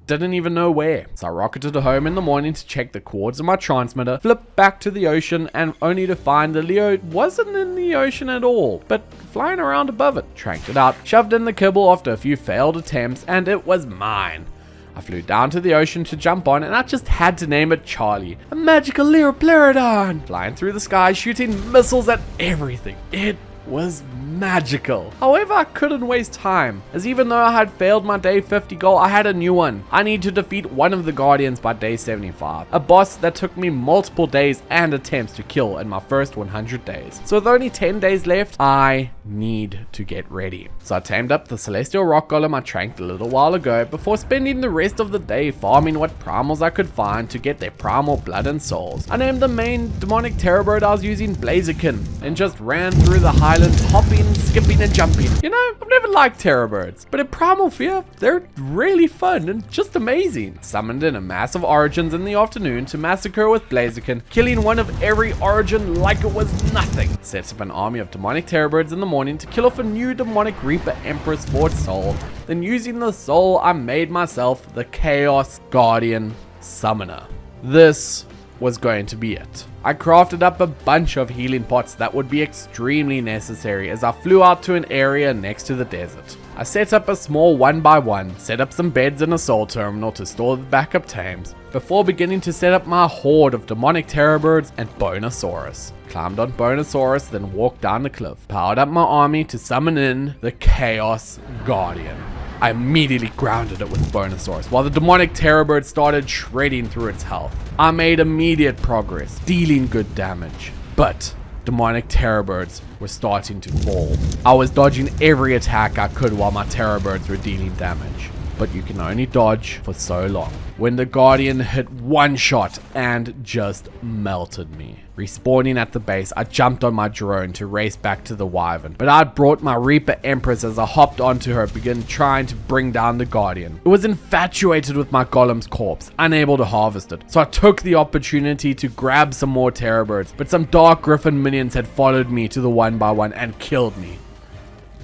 didn't even know where. So I rocketed home in the morning to check the cords of my transmitter, flipped back to the ocean, and only to find the Leo wasn't in the ocean at all, but flying around above it. Tranked it out, shoved in the kibble after a few failed attempts, and it was mine. I flew down to the ocean to jump on, and I just had to name it Charlie, a magical Leopleurodon, flying through the sky, shooting missiles at everything. It was magical. However, I couldn't waste time, as even though I had failed my day 50 goal, I had a new one. I need to defeat one of the Guardians by day 75, a boss that took me multiple days and attempts to kill in my first 100 days. So with only 10 days left, I need to get ready. So I tamed up the Celestial Rock Golem I tranked a little while ago, before spending the rest of the day farming what primals I could find to get their primal blood and souls. I named the main demonic Terrorbird I was using Blaziken, and just ran through the highlands, hopping, skipping, and jumping. You know, I've never liked Terrorbirds, but in Primal Fear, they're really fun and just amazing. Summoned in a massive origins in the afternoon to massacre with Blaziken, killing one of every origin like it was nothing. Set up an army of demonic Terrorbirds in the morning to kill off a new demonic Reaper Empress for its soul. Then using the soul, I made myself the Chaos Guardian Summoner. This was going to be it. I crafted up a bunch of healing pots that would be extremely necessary as I flew out to an area next to the desert. I set up a small 1x1, set up some beds in a soul terminal to store the backup tames, before beginning to set up my horde of demonic Terrorbirds and Bonosaurus. Climbed on Bonosaurus, then walked down the cliff. Powered up my army to summon in the Chaos Guardian. I immediately grounded it with Bonosaurus, while the demonic Terrorbird started shredding through its health. I made immediate progress, dealing good damage, but demonic Terrorbirds were starting to fall. I was dodging every attack I could while my Terrorbirds were dealing damage. but you can only dodge for so long. When the Guardian hit one shot and just melted me. Respawning at the base, I jumped on my drone to race back to the Wyvern, but I'd brought my Reaper Empress as I hopped onto her, began trying to bring down the Guardian. It was infatuated with my Golem's corpse, unable to harvest it, so I took the opportunity to grab some more Terror Birds, but some Dark Griffin minions had followed me to the 1x1 and killed me.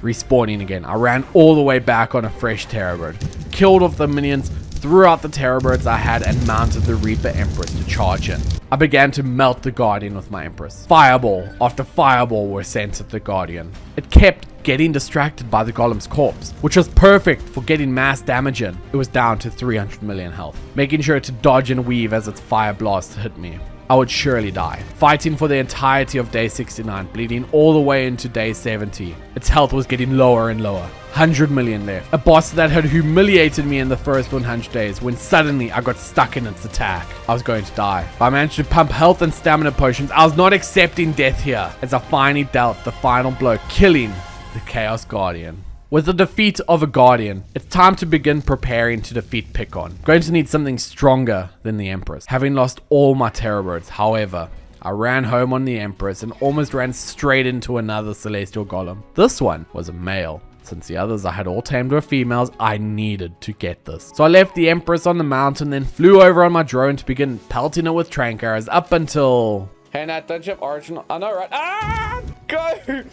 Respawning again, I ran all the way back on a fresh Terror Bird, killed off the minions, threw out the Terror Birds I had, and mounted the Reaper Empress to charge in. I began to melt the Guardian with my Empress. Fireball after fireball were sent at the Guardian. It kept getting distracted by the Golem's corpse, which was perfect for getting mass damage in. It was down to 300 million health, making sure to dodge and weave as its fire blast hit me. I would surely die. Fighting for the entirety of day 69, bleeding all the way into day 70. Its health was getting lower and lower. 100 million left. A boss that had humiliated me in the first 100 days when suddenly I got stuck in its attack. I was going to die. But I managed to pump health and stamina potions. I was not accepting death here as I finally dealt the final blow, killing the Chaos Guardian. With the defeat of a Guardian, it's time to begin preparing to defeat Pikkon. Going to need something stronger than the Empress. Having lost all my Terror Birds, however, I ran home on the Empress and almost ran straight into another Celestial Golem. This one was a male. Since the others I had all tamed were females, I needed to get this. So I left the Empress on the mountain, then flew over on my drone to begin pelting it with trank arrows up until... Hey Nat, don't you have Origin? I know, right? Ah! Go!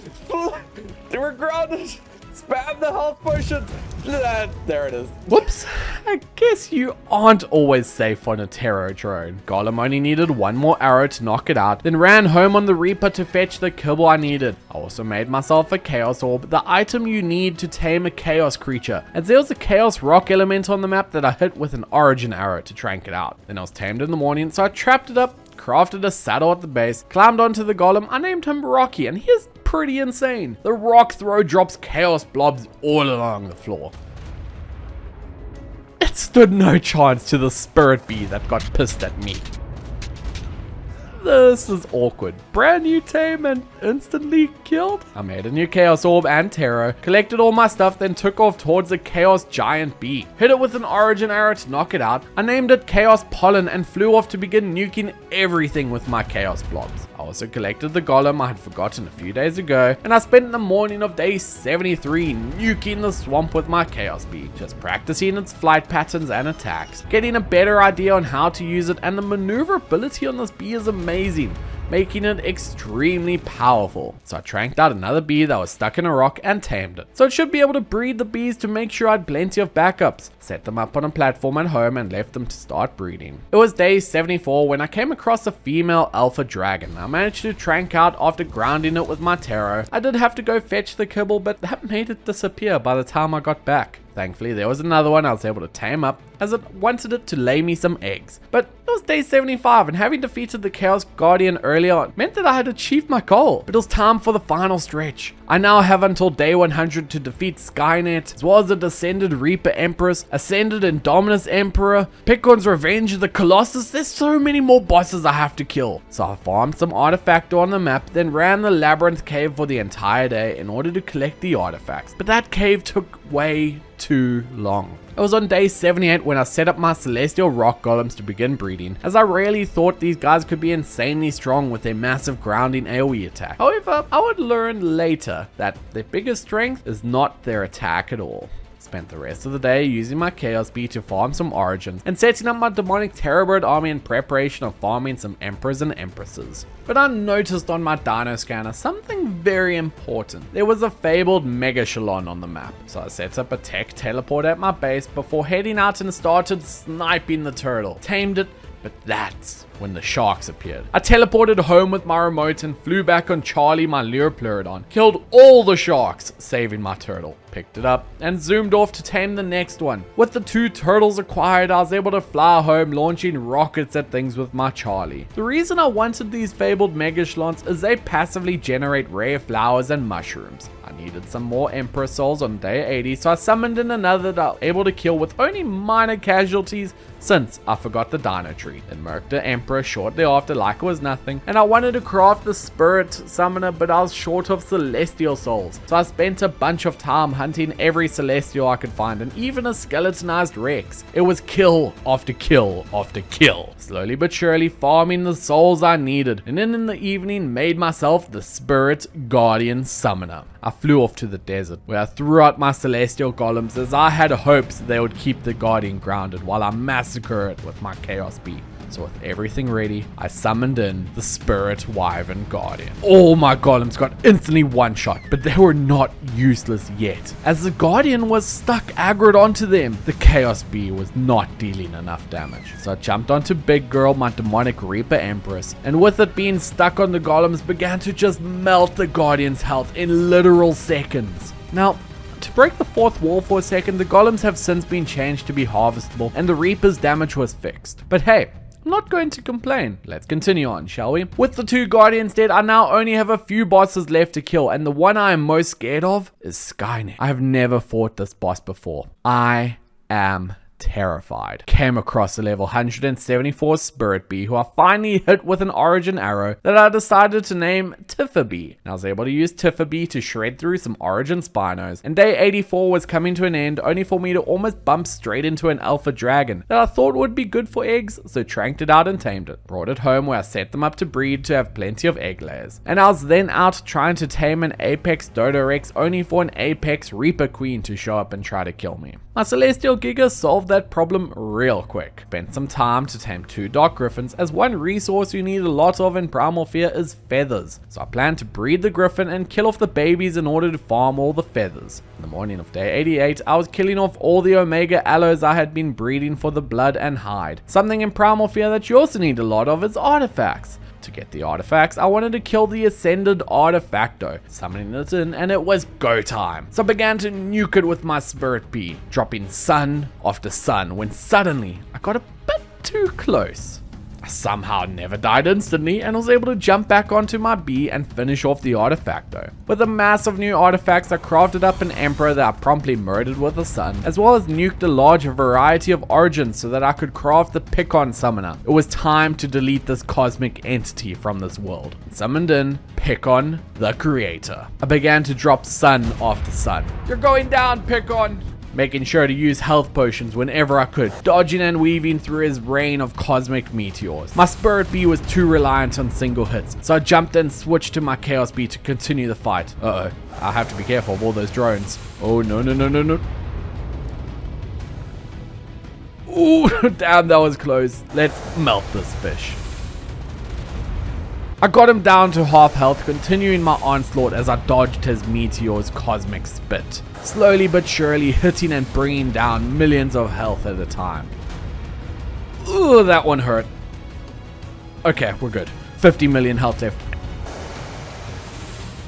We're grounded! Spam the health potions! There it is. Whoops. I guess you aren't always safe on a Terror drone. Golem only needed one more arrow to knock it out, then ran home on the Reaper to fetch the kibble I needed. I also made myself a Chaos Orb, the item you need to tame a Chaos creature, as there was a Chaos Rock element on the map that I hit with an Origin arrow to trank it out. Then I was tamed in the morning, so I trapped it up, crafted a saddle at the base, climbed onto the Golem. I named him Rocky, and he is pretty insane. The rock throw drops chaos blobs all along the floor. It stood no chance to the spirit bee that got pissed at me. This is awkward. Brand new tame and instantly killed? I made a new Chaos Orb and Terror, collected all my stuff, then took off towards a Chaos Giant Bee. Hit it with an Origin arrow to knock it out. I named it Chaos Pollen and flew off to begin nuking everything with my Chaos Blobs. I also collected the Golem I had forgotten a few days ago, and I spent the morning of day 73 nuking the swamp with my Chaos Bee, just practicing its flight patterns and attacks, getting a better idea on how to use it, and the maneuverability on this bee is amazing, making it extremely powerful. So I tranked out another bee that was stuck in a rock and tamed it. So it should be able to breed the bees to make sure I had plenty of backups. Set them up on a platform at home and left them to start breeding. It was day 74 when I came across a female alpha dragon. I managed to trank out after grounding it with my tarot. I did have to go fetch the kibble, but that made it disappear by the time I got back. Thankfully, there was another one I was able to tame up, as it wanted it to lay me some eggs. But it was day 75, and having defeated the Chaos Guardian earlier on meant that I had achieved my goal. But it was time for the final stretch. I now have until day 100 to defeat Skynet, as well as the Descended Reaper Empress, Ascended Indominus Emperor, Pikkons Revenge, the Colossus. There's so many more bosses I have to kill. So I farmed some artifactor on the map, then ran the Labyrinth Cave for the entire day in order to collect the artifacts. But that cave took way too long. It was on day 78 when I set up my Celestial Rock Golems to begin breeding, as I really thought these guys could be insanely strong with their massive grounding AoE attack. However, I would learn later that their biggest strength is not their attack at all. Spent the rest of the day using my Chaos Bee to farm some Origins and setting up my demonic Terror Bird army in preparation of farming some Emperors and Empresses. But I noticed on my Dino Scanner something very important. There was a fabled Mega Shalon on the map, so I set up a tech teleport at my base before heading out and started sniping the turtle. Tamed it, but that's when the sharks appeared. I teleported home with my remote and flew back on Charlie, my Leuroplerodon. Killed all the sharks, saving my turtle. Picked it up and zoomed off to tame the next one. With the 2 turtles acquired, I was able to fly home launching rockets at things with my Charlie. The reason I wanted these fabled Megashlons is they passively generate rare flowers and mushrooms. I needed some more Emperor souls on day 80, so I summoned in another that I was able to kill with only minor casualties since I forgot the Dino Tree. Then murked the Emperor Emperor shortly after like it was nothing, and I wanted to craft the Spirit Summoner, but I was short of Celestial Souls, so I spent a bunch of time hunting every Celestial I could find, and even a skeletonized Rex. It was kill after kill after kill, slowly but surely farming the souls I needed, and then in the evening made myself the Spirit Guardian Summoner. I flew off to the desert, where I threw out my Celestial Golems as I had hopes they would keep the Guardian grounded while I massacre it with my Chaos Bee. So with everything ready, I summoned in the Spirit Wyvern Guardian. All my golems got instantly one-shot, but they were not useless yet, as the Guardian was stuck aggroed onto them. The Chaos Bee was not dealing enough damage. So I jumped onto Big Girl, my demonic Reaper Empress, and with it being stuck on the golems, began to just melt the Guardian's health in literal seconds. Now, to break the fourth wall for a second, the golems have since been changed to be harvestable, and the Reaper's damage was fixed. But hey, I'm not going to complain. Let's continue on, shall we? With the two Guardians dead, I now only have a few bosses left to kill, and the one I am most scared of is Skynet. I have never fought this boss before. I am terrified. Came across a level 174 Spirit Bee, who I finally hit with an origin arrow that I decided to name Tifa Bee. And I was able to use Tifa Bee to shred through some origin Spinos, and day 84 was coming to an end, only for me to almost bump straight into an alpha dragon that I thought would be good for eggs, so tranked it out and tamed it. Brought it home where I set them up to breed to have plenty of egg layers. And I was then out trying to tame an Apex Dodo Rex, only for an Apex Reaper Queen to show up and try to kill me. My Celestial Giga solved that problem real quick. Spent some time to tame 2 Dark Griffins, as one resource you need a lot of in Primal Fear is feathers. So I plan to breed the Griffin and kill off the babies in order to farm all the feathers. In the morning of day 88, I was killing off all the Omega Aloes I had been breeding for the blood and hide. Something in Primal Fear that you also need a lot of is artifacts. To get the artifacts, I wanted to kill the Ascended Artifacto, summoning it in, and it was go time. So I began to nuke it with my Spirit Bee, dropping sun after sun, when suddenly I got a bit too close. I somehow never died instantly and was able to jump back onto my bee and finish off the Artifacto. With a mass of new artifacts, I crafted up an Emperor that I promptly murdered with a sun, as well as nuked a large variety of origins so that I could craft the Pikkons Summoner. It was time to delete this cosmic entity from this world. Summoned in Pikkon the Creator. I began to drop sun after sun. You're going down, Pikkon! Making sure to use health potions whenever I could, dodging and weaving through his rain of cosmic meteors. My Spirit Bee was too reliant on single hits, so I jumped and switched to my Chaos Bee to continue the fight. Uh-oh, I have to be careful of all those drones. Oh, no, no, no, no, no. Ooh, damn, that was close. Let's melt this fish. I got him down to half health, continuing my onslaught as I dodged his meteor's cosmic spit, slowly but surely hitting and bringing down millions of health at a time. Ooh, that one hurt. Okay, we're good. 50 million health left.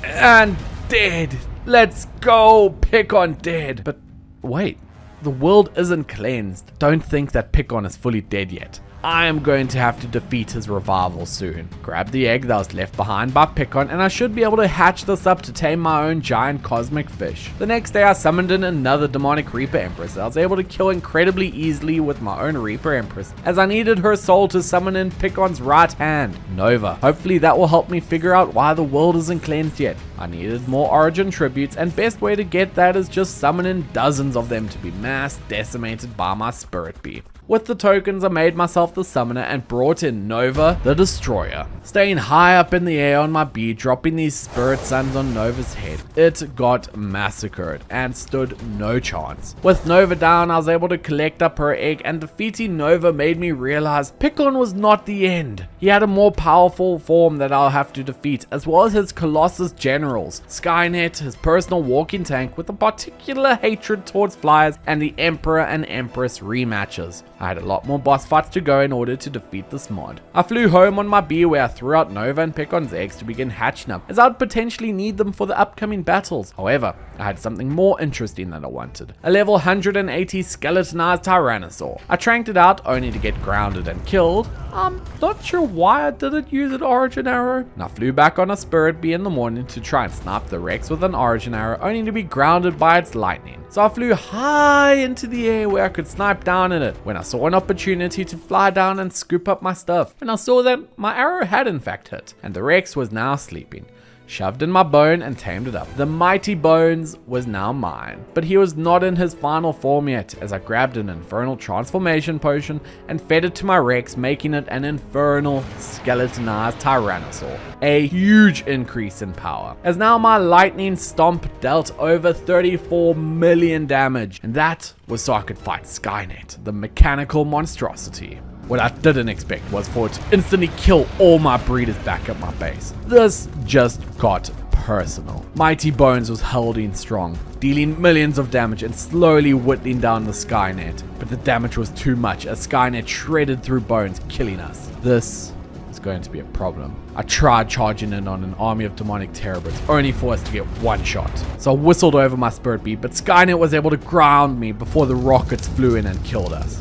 And dead. Let's go, Pikkon dead. But wait, the world isn't cleansed. Don't think that Pikkon is fully dead yet. I am going to have to defeat his revival soon. Grab the egg that was left behind by Pikkon, and I should be able to hatch this up to tame my own giant cosmic fish. The next day I summoned in another demonic Reaper Empress that I was able to kill incredibly easily with my own Reaper Empress, as I needed her soul to summon in Pikkon's right hand, Nova. Hopefully that will help me figure out why the world isn't cleansed yet. I needed more origin tributes, and best way to get that is just summon in dozens of them to be mass decimated by my Spirit Bee. With the tokens, I made myself the summoner and brought in Nova the Destroyer. Staying high up in the air on my bee, dropping these spirit suns on Nova's head. It got massacred and stood no chance. With Nova down, I was able to collect up her egg, and defeating Nova made me realize Pikkon was not the end. He had a more powerful form that I'll have to defeat, as well as his Colossus generals, Skynet, his personal walking tank with a particular hatred towards flyers, and the Emperor and Empress rematches. I had a lot more boss fights to go in order to defeat this mod. I flew home on my bee where I threw out Nova and Pikkon's eggs to begin hatching up, as I'd potentially need them for the upcoming battles. However, I had something more interesting that I wanted. A level 180 skeletonized Tyrannosaur. I tranked it out only to get grounded and killed. I'm not sure why I didn't use an origin arrow. And I flew back on a Spirit Bee in the morning to try and snipe the Rex with an origin arrow, only to be grounded by its lightning. So I flew high into the air where I could snipe down in it, when I saw an opportunity to fly down and scoop up my stuff, and I saw that my arrow had in fact hit, and the Rex was now sleeping. Shoved in my bone and tamed it up. The mighty bones was now mine, but he was not in his final form yet, as I grabbed an infernal transformation potion and fed it to my Rex, making it an infernal skeletonized tyrannosaur. A huge increase in power, as now my lightning stomp dealt over 34 million damage, and that was so I could fight Skynet, the mechanical monstrosity. What I didn't expect was for it to instantly kill all my breeders back at my base. This just got personal. Mighty Bones was holding strong, dealing millions of damage and slowly whittling down the Skynet. But the damage was too much as Skynet shredded through Bones, killing us. This is going to be a problem. I tried charging in on an army of demonic terrorists, only for us to get one shot. So I whistled over my spirit bead, but Skynet was able to ground me before the rockets flew in and killed us.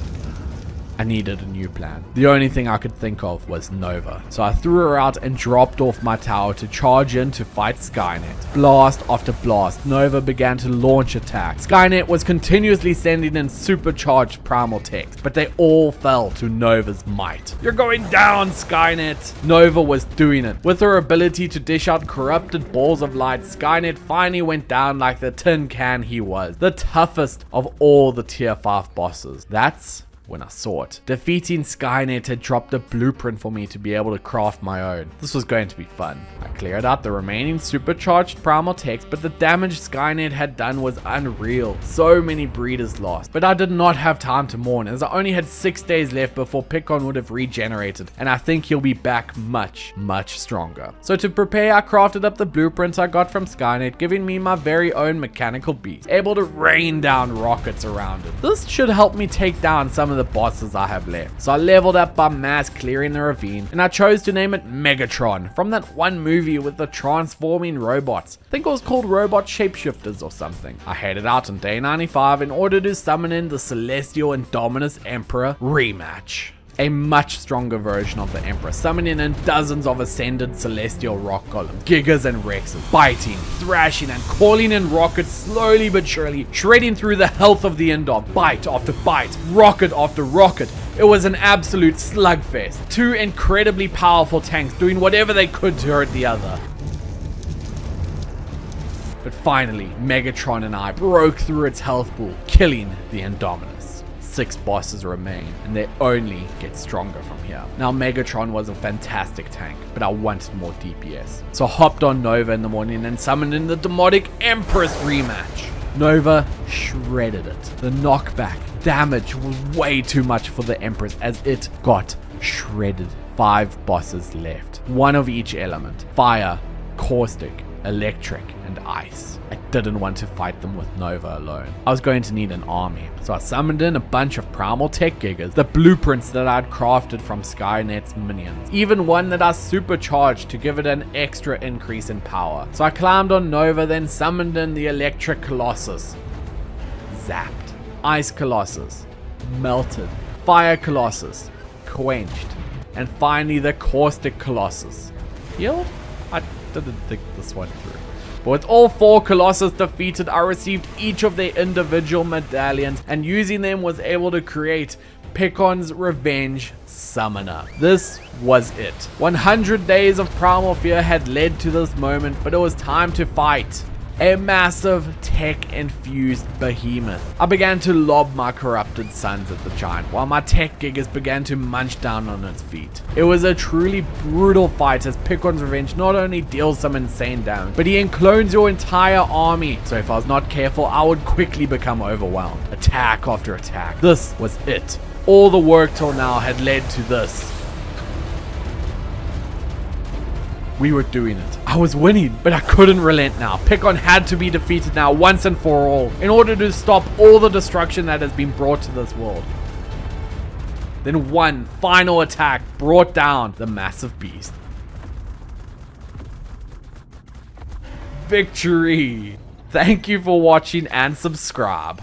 I needed a new plan. The only thing I could think of was Nova. So I threw her out and dropped off my tower to charge in to fight Skynet. Blast after blast, Nova began to launch attacks. Skynet was continuously sending in supercharged primal techs, but they all fell to Nova's might. You're going down, Skynet! Nova was doing it. With her ability to dish out corrupted balls of light, Skynet finally went down like the tin can he was. The toughest of all the tier 5 bosses. That's when I saw it. Defeating Skynet had dropped a blueprint for me to be able to craft my own. This was going to be fun. I cleared out the remaining supercharged primal techs, but the damage Skynet had done was unreal. So many breeders lost. But I did not have time to mourn, as I only had 6 days left before Pikkon would have regenerated, and I think he'll be back much, much stronger. So to prepare, I crafted up the blueprints I got from Skynet, giving me my very own mechanical beast, able to rain down rockets around it. This should help me take down some of the bosses I have left. So I leveled up by mass clearing the ravine, and I chose to name it Megatron, from that one movie with the transforming robots. I think it was called Robot Shapeshifters or something. I headed out on day 95 in order to summon in the Celestial Indominus Emperor rematch. A much stronger version of the Emperor, summoning in dozens of ascended celestial rock golems, gigas and rexes, biting, thrashing and calling in rockets slowly but surely, shredding through the health of the Indom, bite after bite, rocket after rocket. It was an absolute slugfest. Two incredibly powerful tanks doing whatever they could to hurt the other. But finally, Megatron and I broke through its health pool, killing the Indominus. 6 bosses remain, and they only get stronger from here. Now, Megatron was a fantastic tank, but I wanted more DPS. So I hopped on Nova in the morning and summoned in the Demonic Empress rematch. Nova shredded it. The knockback damage was way too much for the Empress as it got shredded. 5 bosses left. 1 of each element. Fire, caustic, electric, and ice. I didn't want to fight them with Nova alone. I was going to need an army, so I summoned in a bunch of primal tech gigas, the blueprints that I'd crafted from Skynet's minions, even one that I supercharged to give it an extra increase in power. So I climbed on Nova, then summoned in the electric colossus. Zapped. Ice colossus. Melted. Fire colossus. Quenched. And finally the caustic colossus. Healed? I didn't think this one through. But with all 4 Colossus defeated, I received each of their individual medallions, and using them was able to create Pikkons Revenge Summoner. This was it. 100 days of Primal Fear had led to this moment, but it was time to fight. A massive tech-infused behemoth. I began to lob my corrupted sons at the giant, while my tech gigas began to munch down on its feet. It was a truly brutal fight, as Pikkons Revenge not only deals some insane damage, but he enclones your entire army. So if I was not careful, I would quickly become overwhelmed. Attack after attack. This was it. All the work till now had led to this. We were doing it. I was winning, but I couldn't relent now. Pikkon had to be defeated now, once and for all, in order to stop all the destruction that has been brought to this world. Then one final attack brought down the massive beast. Victory! Thank you for watching and subscribe.